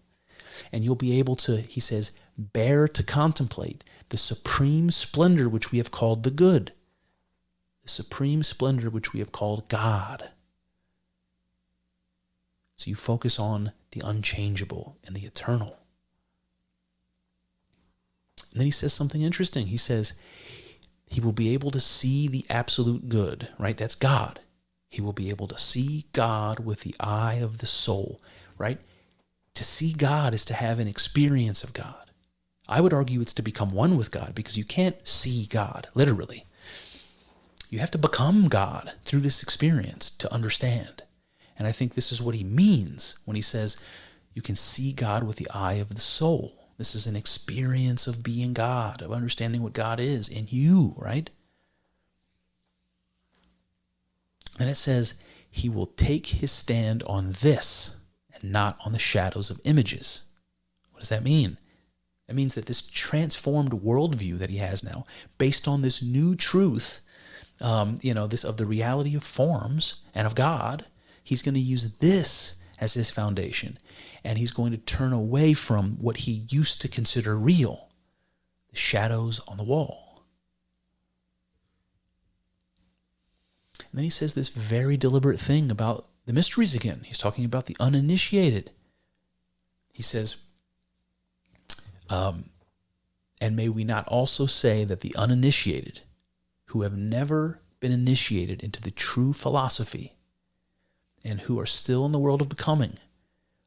And you'll be able to, he says, bear to contemplate the supreme splendor which we have called the good, the supreme splendor which we have called God. So you focus on the unchangeable and the eternal. And then he says something interesting. He says he will be able to see the absolute good, right? That's God. He will be able to see God with the eye of the soul, right? To see God is to have an experience of God. I would argue it's to become one with God, because you can't see God, literally. You have to become God through this experience to understand. And I think this is what he means when he says you can see God with the eye of the soul. This is an experience of being God, of understanding what God is in you, right? And it says he will take his stand on this and not on the shadows of images. What does that mean? That means that this transformed worldview that he has now, based on this new truth, this of the reality of forms and of God, he's going to use this as his foundation, and he's going to turn away from what he used to consider real, the shadows on the wall. And then he says this very deliberate thing about the mysteries again. He's talking about the uninitiated. He says, and may we not also say that the uninitiated, who have never been initiated into the true philosophy, and who are still in the world of becoming,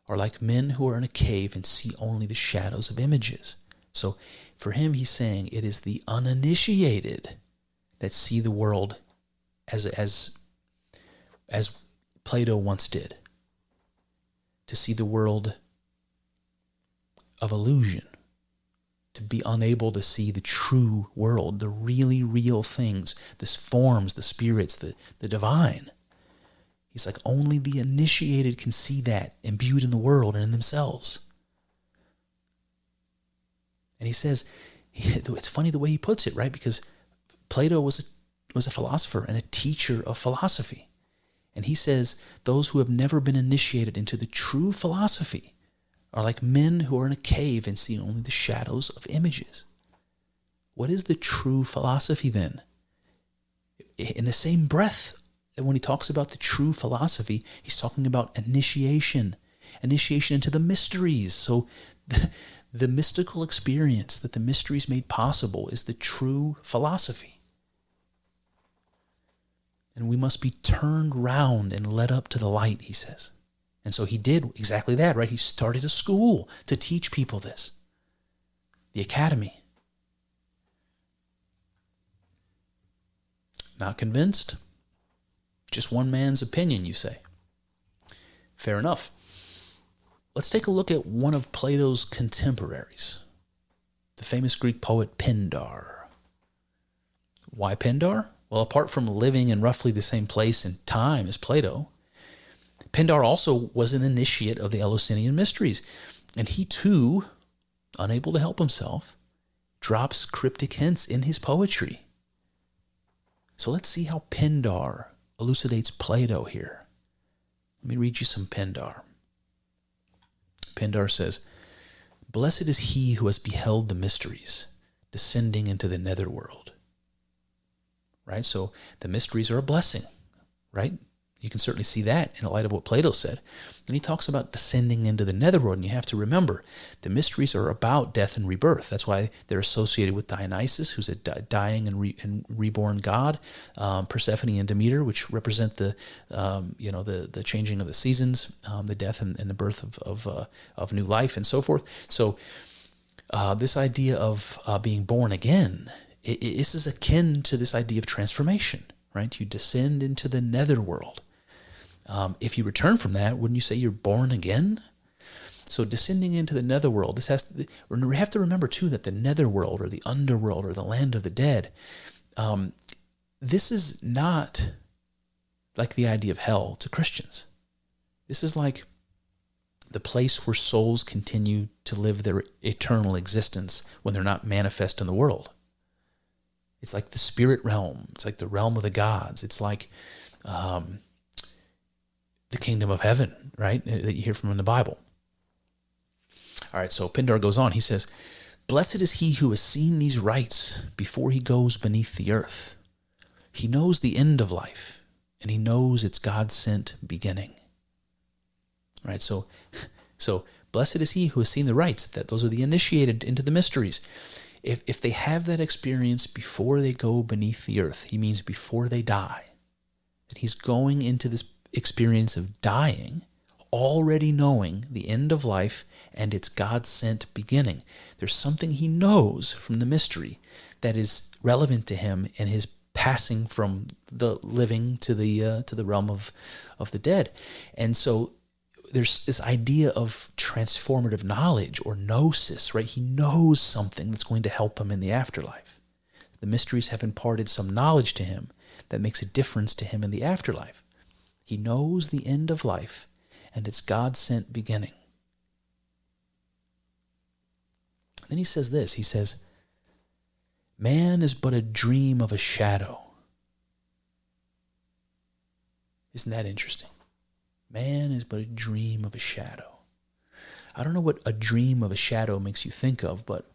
are like men who are in a cave and see only the shadows of images. So for him, he's saying it is the uninitiated that see the world as Plato once did, to see the world of illusion, to be unable to see the true world, the really real things, the forms, the spirits, the divine. He's like, only the initiated can see that imbued in the world and in themselves. And he says, it's funny the way he puts it, right? Because Plato was a philosopher and a teacher of philosophy. And he says, those who have never been initiated into the true philosophy are like men who are in a cave and see only the shadows of images. What is the true philosophy then? In the same breath, when he talks about the true philosophy, he's talking about initiation into the mysteries. So the mystical experience that the mysteries made possible is the true philosophy. And we must be turned round and led up to the light, he says. And so he did exactly that, right? He started a school to teach people this. The academy. Not convinced? Just one man's opinion, you say. Fair enough. Let's take a look at one of Plato's contemporaries, the famous Greek poet Pindar. Why Pindar? Well, apart from living in roughly the same place and time as Plato, Pindar also was an initiate of the Eleusinian Mysteries. And he too, unable to help himself, drops cryptic hints in his poetry. So let's see how Pindar elucidates Plato here. Let me read you some Pindar. Pindar says, "Blessed is he who has beheld the mysteries, descending into the netherworld." Right? So the mysteries are a blessing, right? You can certainly see that in the light of what Plato said. And he talks about descending into the netherworld. And you have to remember, the mysteries are about death and rebirth. That's why they're associated with Dionysus, who's a dying and reborn god. Persephone and Demeter, which represent the changing of the seasons, the death and the birth of new life, and so forth. So this idea of being born again, this is akin to this idea of transformation, right? You descend into the netherworld. If you return from that, wouldn't you say you're born again? So descending into the netherworld, we have to remember too that the netherworld or the underworld or the land of the dead, this is not like the idea of hell to Christians. This is like the place where souls continue to live their eternal existence when they're not manifest in the world. It's like the spirit realm. It's like the realm of the gods. It's like the kingdom of heaven, right? That you hear from in the Bible. All right, so Pindar goes on. He says, "Blessed is he who has seen these rites before he goes beneath the earth. He knows the end of life, and he knows its God-sent beginning." Right, so blessed is he who has seen the rites. That those are the initiated into the mysteries. If they have that experience before they go beneath the earth, he means before they die. That he's going into this experience of dying, already knowing the end of life and its God-sent beginning. There's something he knows from the mystery that is relevant to him in his passing from the living to the realm of the dead. And so there's this idea of transformative knowledge or gnosis, right? He knows something that's going to help him in the afterlife. The mysteries have imparted some knowledge to him that makes a difference to him in the afterlife. He knows the end of life and its God-sent beginning. Then he says this, he says, "Man is but a dream of a shadow." Isn't that interesting? Man is but a dream of a shadow. I don't know what a dream of a shadow makes you think of, but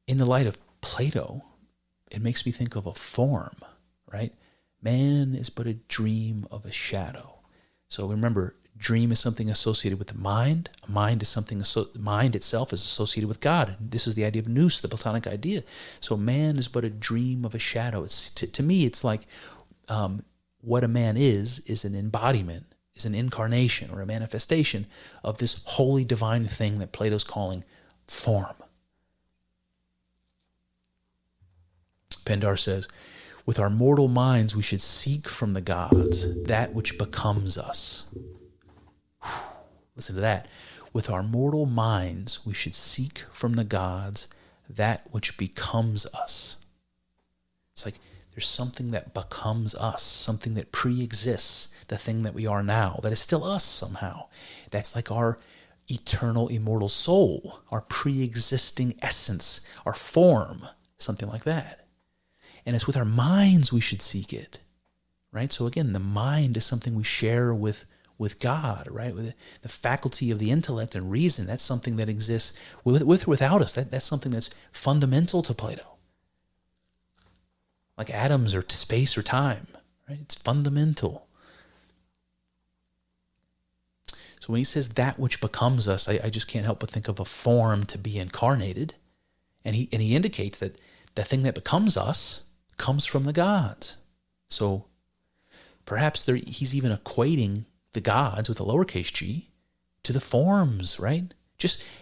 in the light of Plato, it makes me think of a form, right? Man is but a dream of a shadow. So remember, dream is something associated with the mind. A mind is something, mind itself is associated with God. This is the idea of nous, the Platonic idea. So man is but a dream of a shadow. To me, it's like what a man is an embodiment, is an incarnation or a manifestation of this holy divine thing that Plato's calling form. Pindar says, with our mortal minds we should seek from the gods that which becomes us. Listen to that. With our mortal minds we should seek from the gods that which becomes us. It's like there's something that becomes us, something that pre-exists the thing that we are now, that is still us somehow. That's like our eternal, immortal soul, our pre-existing essence, our form, something like that. And it's with our minds we should seek it, right? So again, the mind is something we share with God, right? With the faculty of the intellect and reason, that's something that exists with or without us. That's something that's fundamental to Plato. Like atoms or space or time, right? It's fundamental. So when he says that which becomes us, I just can't help but think of a form to be incarnated. And he indicates that the thing that becomes us comes from the gods. So perhaps he's even equating the gods with a lowercase g to the forms, right?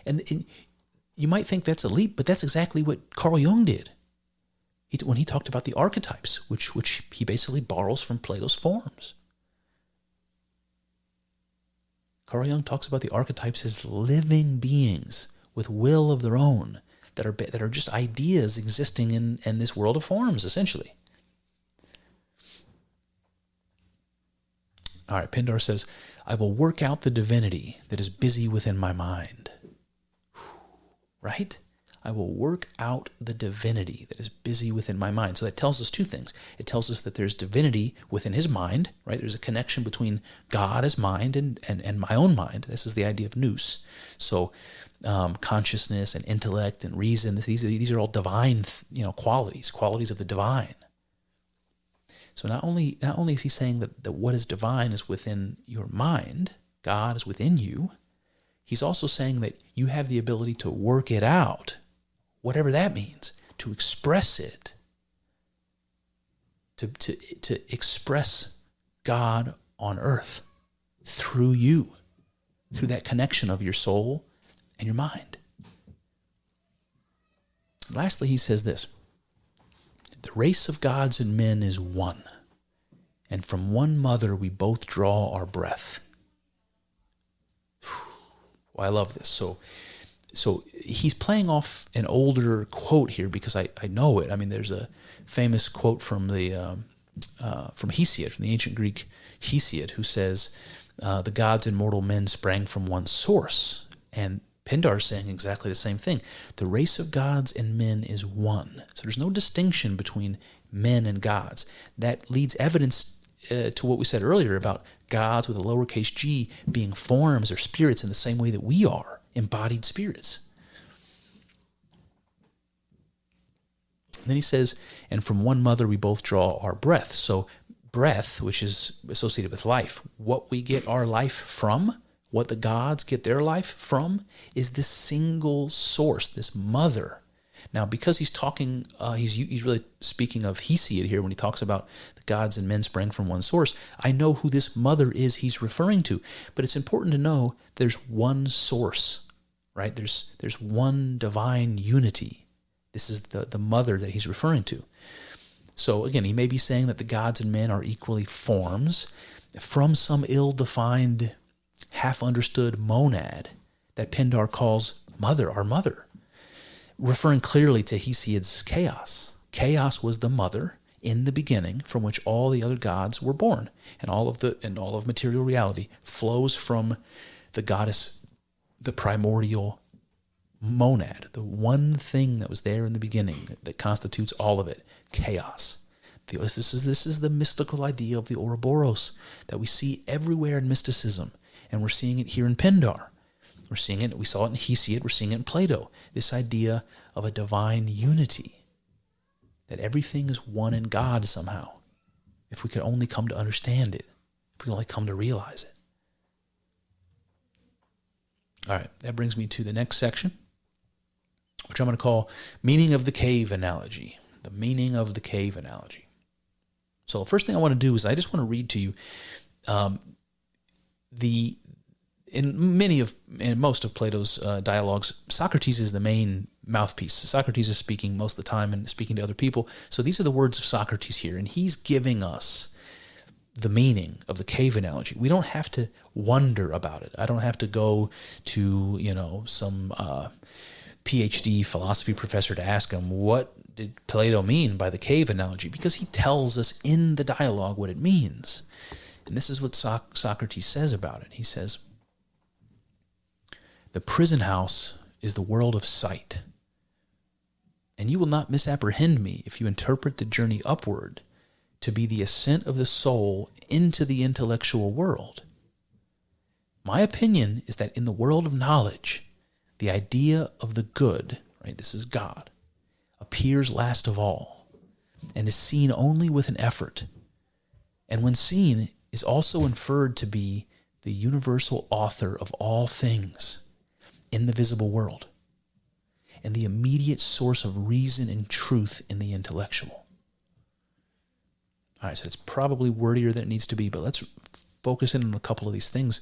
And you might think that's a leap, but that's exactly what Carl Jung did. When he talked about the archetypes, which he basically borrows from Plato's forms. Carl Jung talks about the archetypes as living beings with will of their own that are just ideas existing in this world of forms, essentially. All right, Pindar says, I will work out the divinity that is busy within my mind. Right? I will work out the divinity that is busy within my mind. So that tells us two things. It tells us that there's divinity within his mind, right? There's a connection between God as mind and my own mind. This is the idea of nous. So consciousness and intellect and reason, these are all divine qualities of the divine. So not only is he saying that what is divine is within your mind, God is within you, he's also saying that you have the ability to work it out, whatever that means, to express it, to express God on earth through you, through that connection of your soul and your mind. Lastly, he says this, the race of gods and men is one, and from one mother we both draw our breath. Well, I love this. So he's playing off an older quote here because I know it. I mean, there's a famous quote from from Hesiod, from the ancient Greek Hesiod, who says, the gods and mortal men sprang from one source. And Pindar is saying exactly the same thing. The race of gods and men is one. So there's no distinction between men and gods. That leads evidence to what we said earlier about gods with a lowercase g being forms or spirits in the same way that we are, embodied spirits. And then he says, and from one mother we both draw our breath. So breath, which is associated with life, what we get our life from, what the gods get their life from, is this single source, this mother. Now, because he's talking, he's really speaking of Hesiod here when he talks about the gods and men sprang from one source. I know who this mother is he's referring to, but it's important to know there's one source, right? There's one divine unity. This is the mother that he's referring to. So again, he may be saying that the gods and men are equally forms from some ill-defined, half-understood monad that Pindar calls mother, our mother, referring clearly to Hesiod's chaos. Chaos was the mother in the beginning from which all the other gods were born, and all of material reality flows from the goddess, the primordial monad, the one thing that was there in the beginning that constitutes all of it, chaos. This is the mystical idea of the Ouroboros that we see everywhere in mysticism, and we're seeing it here in Pindar. We saw it in Hesiod, we're seeing it in Plato, this idea of a divine unity, that everything is one in God somehow, if we could only come to understand it, if we could only come to realize it. All right, that brings me to the next section, which I'm going to call meaning of the cave analogy, the meaning of the cave analogy. So the first thing I want to do is I just want to read to you in most of Plato's dialogues, Socrates is the main mouthpiece. Socrates is speaking most of the time and speaking to other people. So these are the words of Socrates here, and he's giving us the meaning of the cave analogy. We don't have to wonder about it. I don't have to go to, some PhD philosophy professor to ask him, what did Plato mean by the cave analogy? Because he tells us in the dialogue what it means. And this is what Socrates says about it. He says, the prison house is the world of sight, and you will not misapprehend me if you interpret the journey upward to be the ascent of the soul into the intellectual world. My opinion is that in the world of knowledge, the idea of the good, right, this is God, appears last of all, and is seen only with an effort, and when seen is also inferred to be the universal author of all things in the visible world, and the immediate source of reason and truth in the intellectual. All right, so it's probably wordier than it needs to be, but let's focus in on a couple of these things.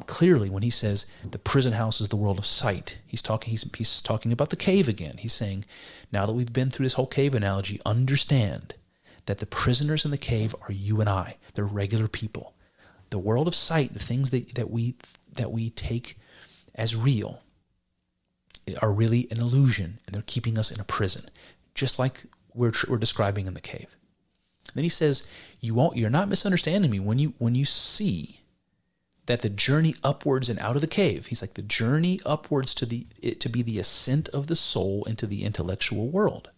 Clearly, when he says the prison house is the world of sight, he's talking about the cave again. He's saying, now that we've been through this whole cave analogy, understand that the prisoners in the cave are you and I. They're regular people. The world of sight, the things that we take as real, are really an illusion, and they're keeping us in a prison, just like we're describing in the cave. Then he says, you're not misunderstanding me when you see that the journey upwards and out of the cave, he's like, the journey upwards to be the ascent of the soul into the intellectual world.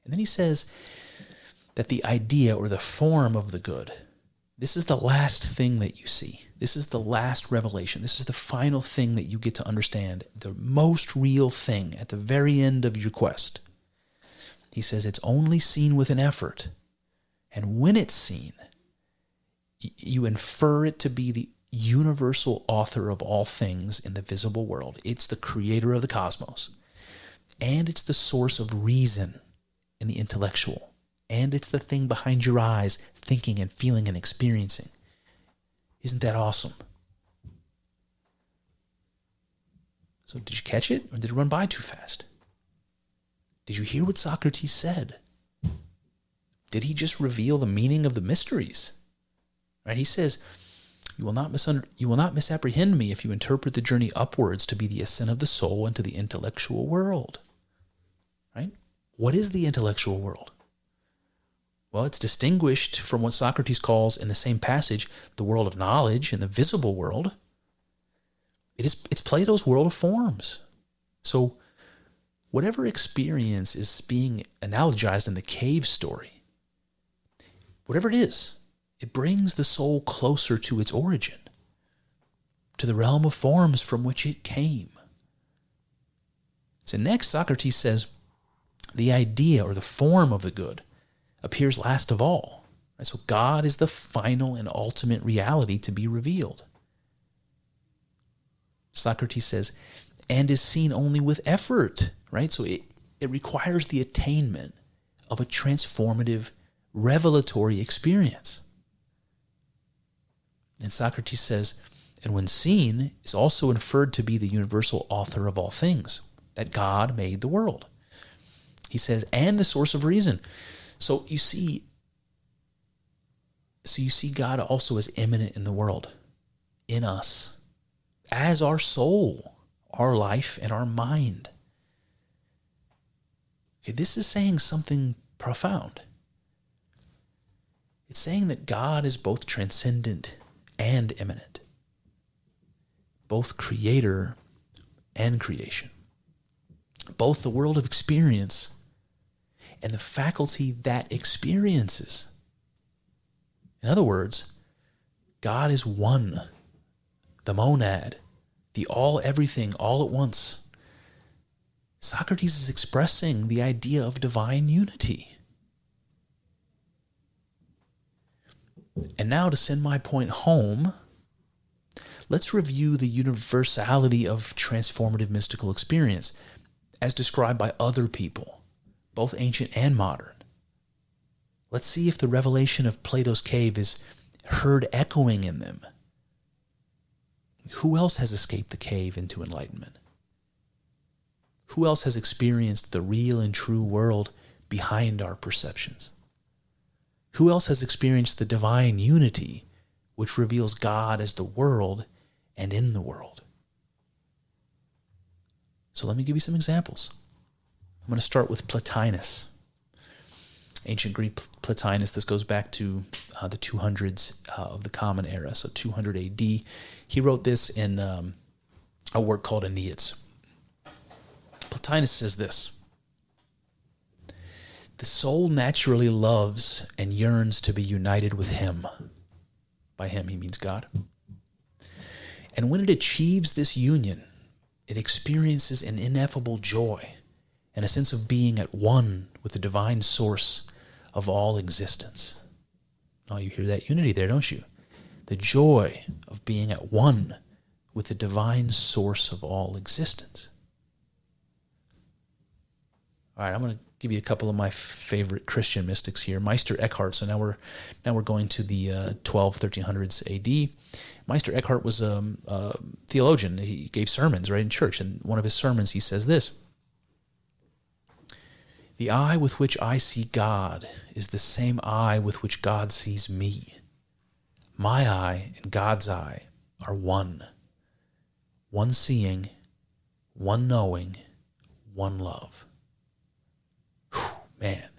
And then he says that the idea or the form of the good, this is the last thing that you see. This is the last revelation. This is the final thing that you get to understand, the most real thing at the very end of your quest. He says it's only seen with an effort. And when it's seen, you infer it to be the universal author of all things in the visible world. It's the creator of the cosmos. And it's the source of reason in the intellectual. And it's the thing behind your eyes, thinking and feeling and experiencing. Isn't that awesome? So did you catch it, or did it run by too fast? Did you hear what Socrates said? Did he just reveal the meaning of the mysteries? Right? He says, you will not misapprehend me if you interpret the journey upwards to be the ascent of the soul into the intellectual world. Right? What is the intellectual world? Well, it's distinguished from what Socrates calls in the same passage the world of knowledge and the visible world. It's Plato's world of forms. So whatever experience is being analogized in the cave story, whatever it is, it brings the soul closer to its origin, to the realm of forms from which it came. So next, Socrates says, the idea or the form of the good appears last of all. Right? So God is the final and ultimate reality to be revealed. Socrates says, and is seen only with effort. Right? So it requires the attainment of a transformative, revelatory experience. And Socrates says, and when seen is also inferred to be the universal author of all things, that God made the world. He says, and the source of reason. So you see God also as immanent in the world, in us, as our soul, our life, and our mind. Okay, this is saying something profound. It's saying that God is both transcendent and immanent, both creator and creation, both the world of experience and the faculty that experiences. In other words, God is one, the monad, the all everything all at once. Socrates is expressing the idea of divine unity. And now to send my point home, let's review the universality of transformative mystical experience as described by other people, both ancient and modern. Let's see if the revelation of Plato's cave is heard echoing in them. Who else has escaped the cave into enlightenment? Who else has experienced the real and true world behind our perceptions? Who else has experienced the divine unity which reveals God as the world and in the world? So let me give you some examples. I'm going to start with Plotinus. Ancient Greek Plotinus, this goes back to the 200s of the Common Era, so 200 AD. He wrote this in a work called Aeneas. Plotinus says this: the soul naturally loves and yearns to be united with him. By him, he means God. And when it achieves this union, it experiences an ineffable joy and a sense of being at one with the divine source of all existence. Oh, you hear that unity there, don't you? The joy of being at one with the divine source of all existence. All right, I'm going to give you a couple of my favorite Christian mystics here. Meister Eckhart. So now we're going to the 1300s AD. Meister Eckhart was a theologian. He gave sermons right in church, and one of his sermons he says this: the eye with which I see God is the same eye with which God sees me. My eye and God's eye are one. One seeing, one knowing, one love. Whew, man,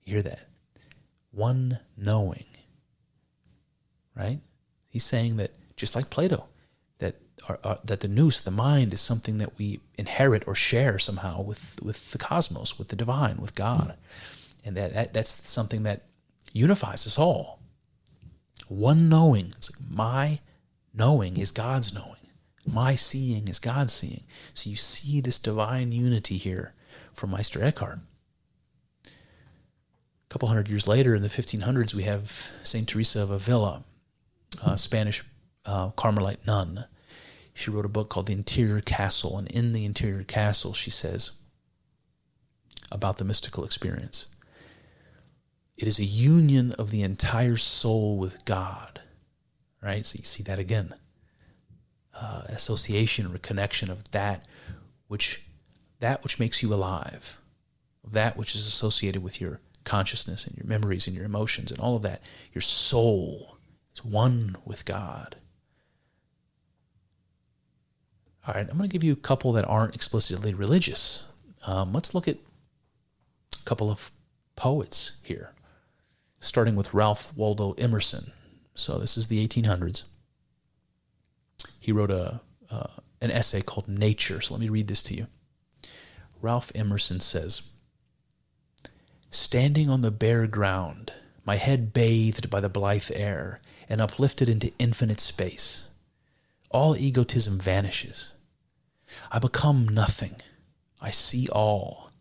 you hear that? One knowing. Right? He's saying that, just like Plato, that the nous, the mind, is something that we inherit or share somehow with the cosmos, with the divine, with God. And that's something that unifies us all. One knowing. It's like my knowing is God's knowing. My seeing is God's seeing. So you see this divine unity here from Meister Eckhart. A couple hundred years later, in the 1500s, we have St. Teresa of Avila, a Spanish Carmelite nun. She wrote a book called The Interior Castle, and in The Interior Castle, she says about the mystical experience: it is a union of the entire soul with God. Right? So you see that again. Association or connection of that which makes you alive, that which is associated with your consciousness and your memories and your emotions and all of that. Your soul is one with God. All right, I'm going to give you a couple that aren't explicitly religious. Let's look at a couple of poets here, starting with Ralph Waldo Emerson. So this is the 1800s. He wrote an essay called Nature. So let me read this to you. Ralph Emerson says, "Standing on the bare ground, my head bathed by the blithe air and uplifted into infinite space, all egotism vanishes. I become nothing. I see all.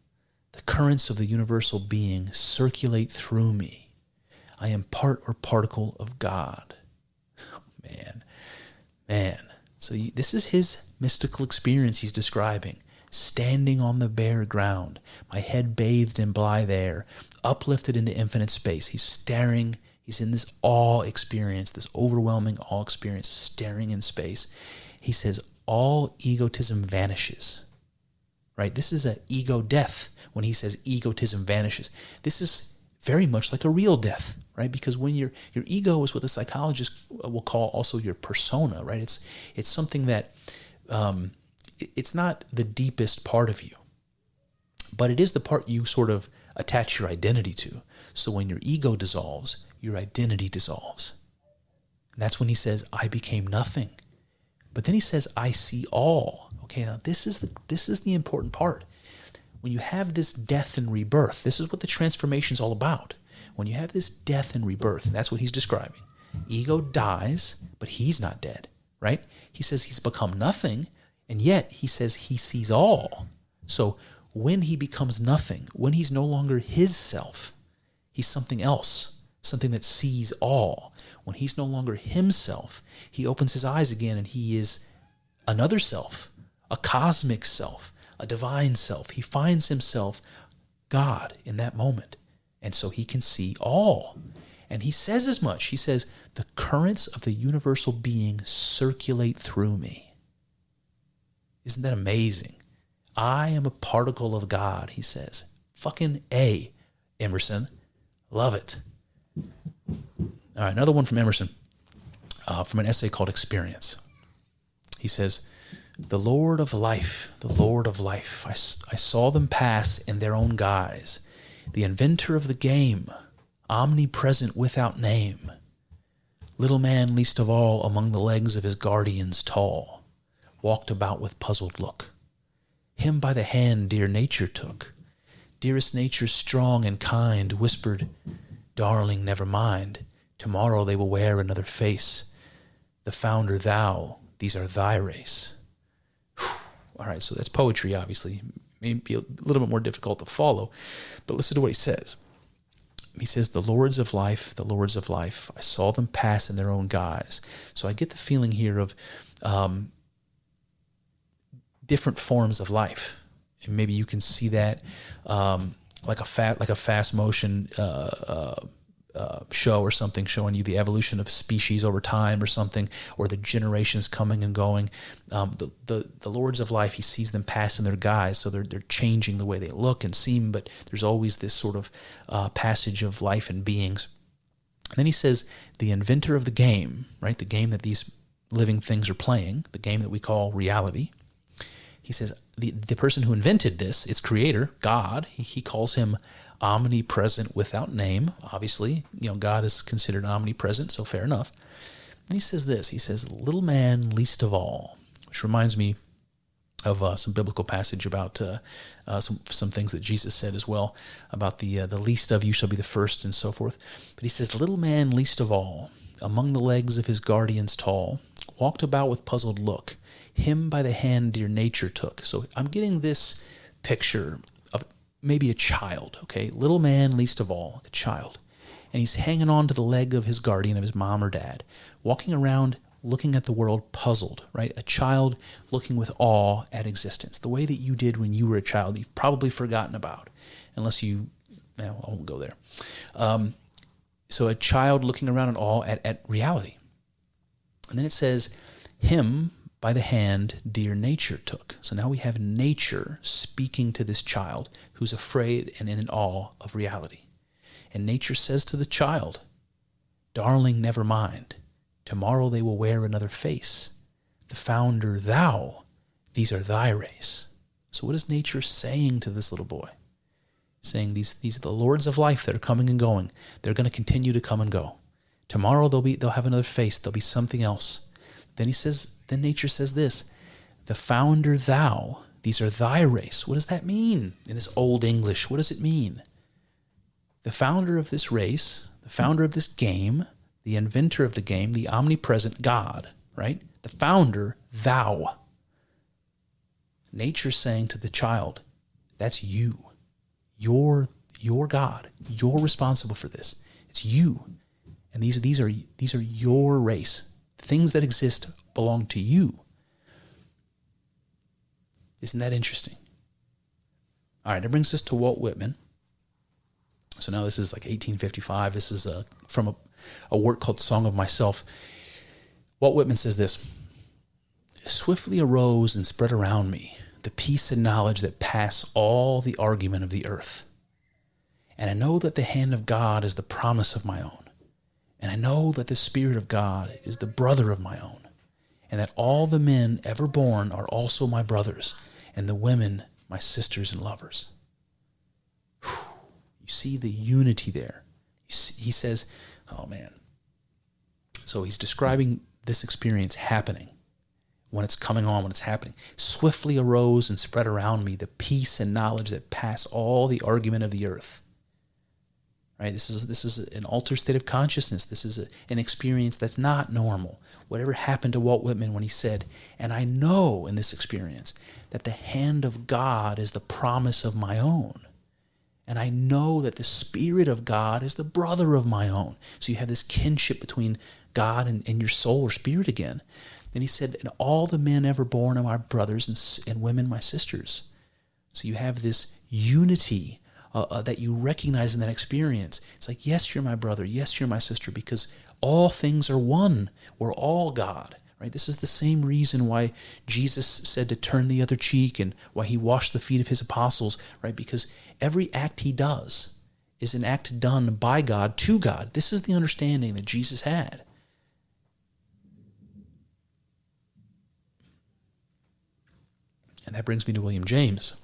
The currents of the universal being circulate through me. I am part or particle of God." Oh, man. So this is his mystical experience he's describing. Standing on the bare ground, my head bathed in blithe air, uplifted into infinite space. He's staring. He's in this awe experience, this overwhelming awe experience, staring in space. He says, all egotism vanishes. Right? This is an ego death when he says egotism vanishes. This is very much like a real death, right? Because when your ego is what the psychologist will call also your persona, right? It's something that it's not the deepest part of you, but it is the part you sort of attach your identity to. So when your ego dissolves, your identity dissolves. And that's when he says, I became nothing. But then he says, I see all. Okay, now this is the important part. When you have this death and rebirth, this is what the transformation is all about. When you have this death and rebirth, and that's what he's describing. Ego dies, but he's not dead, right? He says he's become nothing, and yet he says he sees all. So when he becomes nothing, when he's no longer his self, he's something else, something that sees all. When he's no longer himself, he opens his eyes again and he is another self, a cosmic self, a divine self. He finds himself God in that moment. And so he can see all. And he says as much. He says, the currents of the universal being circulate through me. Isn't that amazing? I am a particle of God, he says. Fucking A, Emerson. Love it. All right, another one from Emerson, from an essay called Experience. He says, the Lord of life, I saw them pass in their own guise. The inventor of the game, omnipresent without name. Little man least of all among the legs of his guardians tall, walked about with puzzled look. Him by the hand dear nature took. Dearest nature strong and kind whispered, darling, never mind. Tomorrow they will wear another face. The founder thou, these are thy race. Whew. All right, so that's poetry, obviously. Maybe a little bit more difficult to follow, but listen to what he says. He says, the lords of life, I saw them pass in their own guise. So I get the feeling here of different forms of life. And maybe you can see that like a fast motion show or something, showing you the evolution of species over time or something, or the generations coming and going. The lords of life, he sees them pass in their guise, so they're changing the way they look and seem, but there's always this sort of passage of life and beings. And then he says, the inventor of the game, right, the game that these living things are playing, the game that we call reality. He says, the person who invented this, its creator, God, he calls him omnipresent without name. Obviously, God is considered omnipresent, so fair enough. And he says this, he says, little man least of all, which reminds me of some biblical passage about some things that Jesus said as well, about the least of you shall be the first and so forth. But he says, little man least of all, among the legs of his guardians tall, walked about with puzzled look. Him by the hand dear nature took. So I'm getting this picture of maybe a child, okay? Little man least of all, a child. And he's hanging on to the leg of his guardian, of his mom or dad, walking around looking at the world puzzled, right? A child looking with awe at existence, the way that you did when you were a child, you've probably forgotten about, unless I won't go there. So a child looking around in awe at reality. And then it says, him by the hand dear nature took. So now we have nature speaking to this child who's afraid and in awe of reality. And nature says to the child, darling, never mind. Tomorrow they will wear another face. The founder thou, these are thy race. So what is nature saying to this little boy? Saying these are the lords of life that are coming and going. They're going to continue to come and go. Tomorrow they'll have another face. There'll be something else. Then nature says this, the founder thou, these are thy race. What does that mean in this old English? What does it mean? The founder of this race, the founder of this game, the inventor of the game, the omnipresent God, right? The founder, thou. Nature's saying to the child, that's you. You're God. You're responsible for this. It's you. And these are your race. Things that exist belong to you. Isn't that interesting? All right, that brings us to Walt Whitman. So now this is like 1855. This is from a work called Song of Myself. Walt Whitman says this, swiftly arose and spread around me the peace and knowledge that pass all the argument of the earth. And I know that the hand of God is the promise of my own. And I know that the Spirit of God is the brother of my own, and that all the men ever born are also my brothers, and the women my sisters and lovers. Whew. You see the unity there. He says, oh man. So he's describing this experience happening, when it's coming on, when it's happening. Swiftly arose and spread around me the peace and knowledge that pass all the argument of the earth. Right? This is an altered state of consciousness. This is an experience that's not normal. Whatever happened to Walt Whitman when he said, and I know in this experience that the hand of God is the promise of my own. And I know that the Spirit of God is the brother of my own. So you have this kinship between God and your soul or spirit again. Then he said, and all the men ever born are my brothers and women my sisters. So you have this unity that you recognize in that experience. It's like, yes, you're my brother. Yes, you're my sister, because all things are one. We're all God, right? This is the same reason why Jesus said to turn the other cheek and why he washed the feet of his apostles, right? Because every act he does is an act done by God to God. This is the understanding that Jesus had. And that brings me to William James.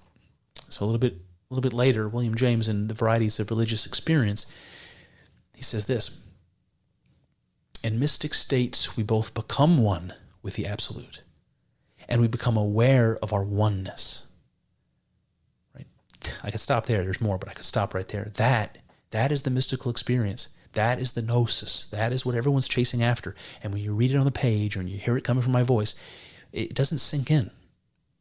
So a little bit later, William James, in The Varieties of Religious Experience, he says this: in mystic states, we both become one with the Absolute, and we become aware of our oneness. Right? I could stop there. There's more, but I could stop right there. That is the mystical experience. That is the gnosis. That is what everyone's chasing after. And when you read it on the page or you hear it coming from my voice, it doesn't sink in.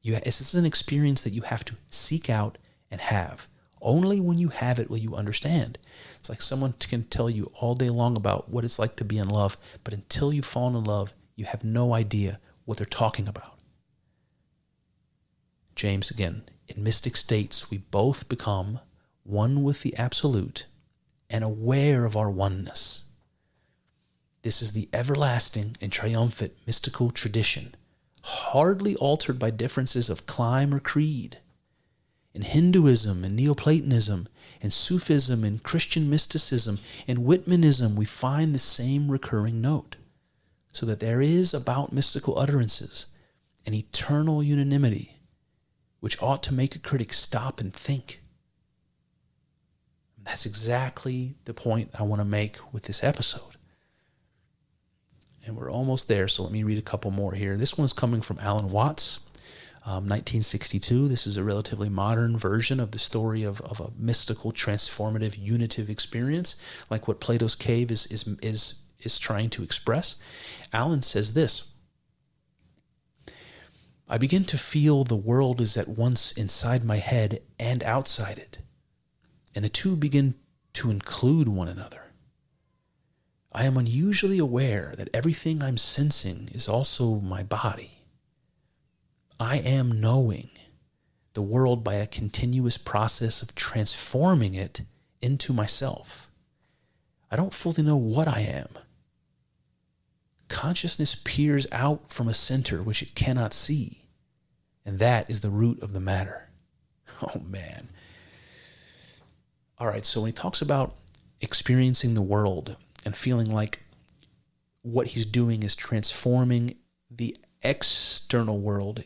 This is an experience that you have to seek out and have. Only when you have it will you understand. It's like someone can tell you all day long about what it's like to be in love, but until you've fallen in love, you have no idea what they're talking about. James, again, in mystic states, we both become one with the Absolute and aware of our oneness. This is the everlasting and triumphant mystical tradition, hardly altered by differences of clime or creed. In Hinduism and Neoplatonism, in Sufism and Christian mysticism and Whitmanism, we find the same recurring note, so that there is about mystical utterances an eternal unanimity which ought to make a critic stop and think. That's exactly the point I want to make with this episode. And we're almost there, so let me read a couple more here. This one's coming from Alan Watts, 1962. This is a relatively modern version of the story of a mystical, transformative, unitive experience, like what Plato's cave is trying to express. Alan says this: I begin to feel the world is at once inside my head and outside it, and the two begin to include one another. I am unusually aware that everything I'm sensing is also my body. I am knowing the world by a continuous process of transforming it into myself. I don't fully know what I am. Consciousness peers out from a center which it cannot see, and that is the root of the matter. Oh, man. All right, so when he talks about experiencing the world and feeling like what he's doing is transforming the external world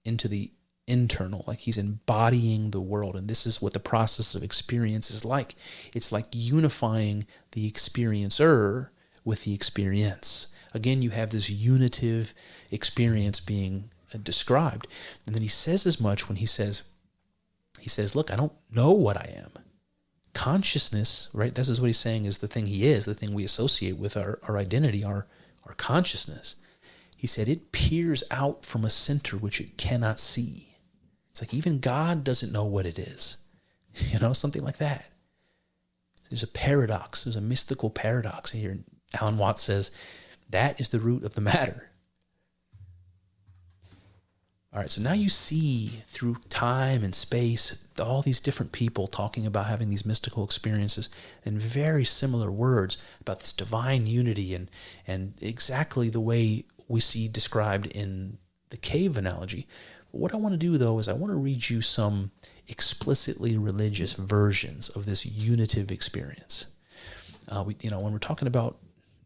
into the internal, like he's embodying the world, and this is what the process of experience is like. It's like unifying the experiencer with the experience. Again, you have this unitive experience being described. And then he says as much when he says, look, I don't know what I am. Consciousness, right? This is what he's saying is the thing he is, the thing we associate with our identity, our consciousness. He said it peers out from a center which it cannot see. It's like even God doesn't know what it is. Something like that. There's a paradox. There's a mystical paradox here. Alan Watts says that is the root of the matter. All right, so now you see through time and space all these different people talking about having these mystical experiences in very similar words about this divine unity and exactly the way we see described in the cave analogy. But what I want to do, though, is I want to read you some explicitly religious versions of this unitive experience. When we're talking about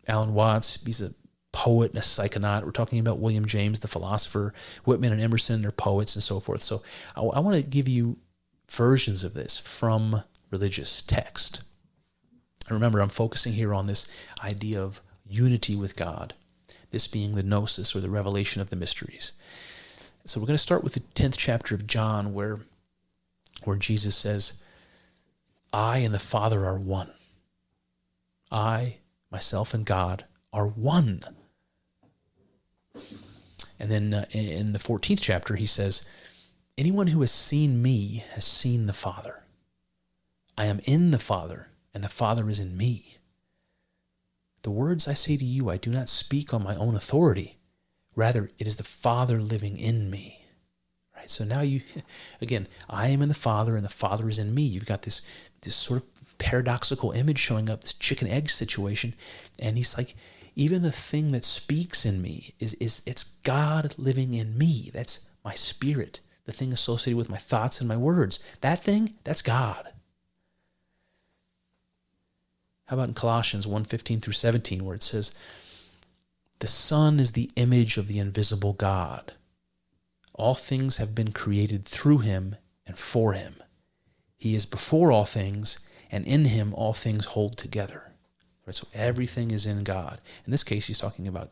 Alan Watts, he's a poet and a psychonaut. We're talking about William James, the philosopher, Whitman and Emerson, they're poets and so forth. So I want to give you versions of this from religious text. And remember, I'm focusing here on this idea of unity with God, this being the gnosis or the revelation of the mysteries. So we're going to start with the 10th chapter of John where Jesus says, I and the Father are one. I, myself, and God are one. And then in the 14th chapter, he says, anyone who has seen me has seen the Father. I am in the Father, and the Father is in me. The words I say to you, I do not speak on my own authority. Rather, it is the Father living in me. Right? Right? So now you, again, I am in the Father and the Father is in me. You've got this sort of paradoxical image showing up, this chicken egg situation. And he's like, even the thing that speaks in me it's God living in me. That's my spirit, the thing associated with my thoughts and my words. That thing, that's God. How about in Colossians 1:15 through 17, where it says, the Son is the image of the invisible God. All things have been created through him and for him. He is before all things, and in him all things hold together. Right? So everything is in God. In this case, he's talking about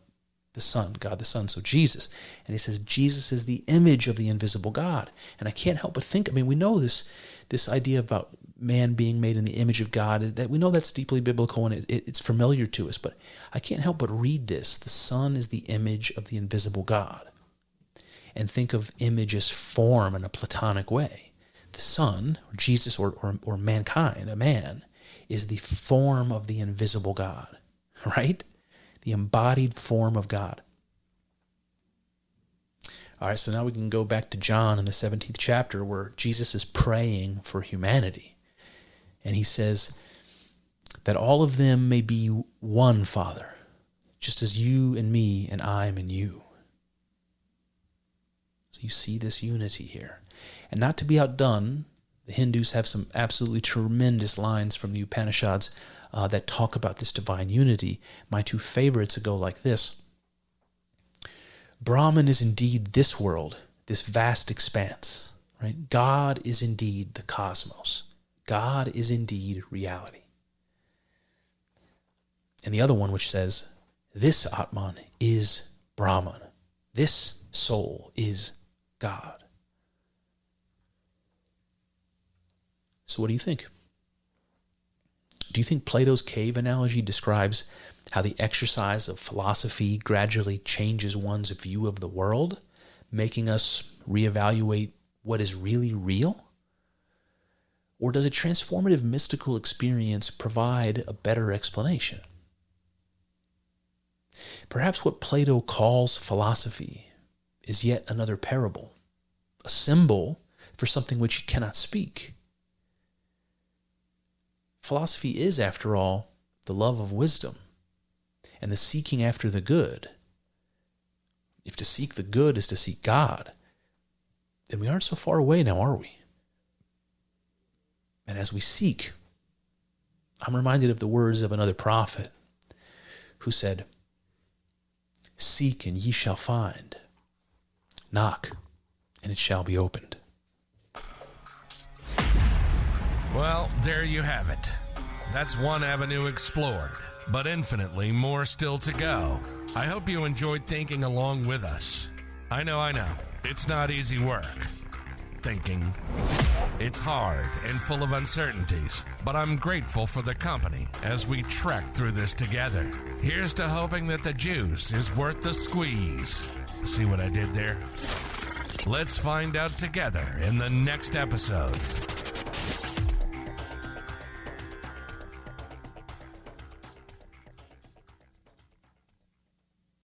the Son, God the Son, so Jesus. And he says Jesus is the image of the invisible God. And I can't help but think, we know this idea about man being made in the image of God, that we know that's deeply biblical and it's familiar to us, but I can't help but read this. The Son is the image of the invisible God. And think of image as form in a Platonic way. The Son, or Jesus, or mankind, a man, is the form of the invisible God, right? The embodied form of God. All right, so now we can go back to John in the 17th chapter where Jesus is praying for humanity. And he says that all of them may be one, Father, just as you in me and I am in you. So you see this unity here. And not to be outdone, the Hindus have some absolutely tremendous lines from the Upanishads that talk about this divine unity. My two favorites go like this. Brahman is indeed this world, this vast expanse. Right? God is indeed the cosmos. God is indeed reality. And the other one which says, this Atman is Brahman. This soul is God. So what do you think? Do you think Plato's cave analogy describes how the exercise of philosophy gradually changes one's view of the world, making us reevaluate what is really real? Or does a transformative mystical experience provide a better explanation? Perhaps what Plato calls philosophy is yet another parable, a symbol for something which he cannot speak. Philosophy is, after all, the love of wisdom and the seeking after the good. If to seek the good is to seek God, then we aren't so far away now, are we? And as we seek, I'm reminded of the words of another prophet who said, seek and ye shall find. Knock and it shall be opened. Well, there you have it. That's one avenue explored, but infinitely more still to go. I hope you enjoyed thinking along with us. I know. It's not easy work. Thinking. It's hard and full of uncertainties, but I'm grateful for the company as we trek through this together. Here's to hoping that the juice is worth the squeeze. See what I did there? Let's find out together in the next episode.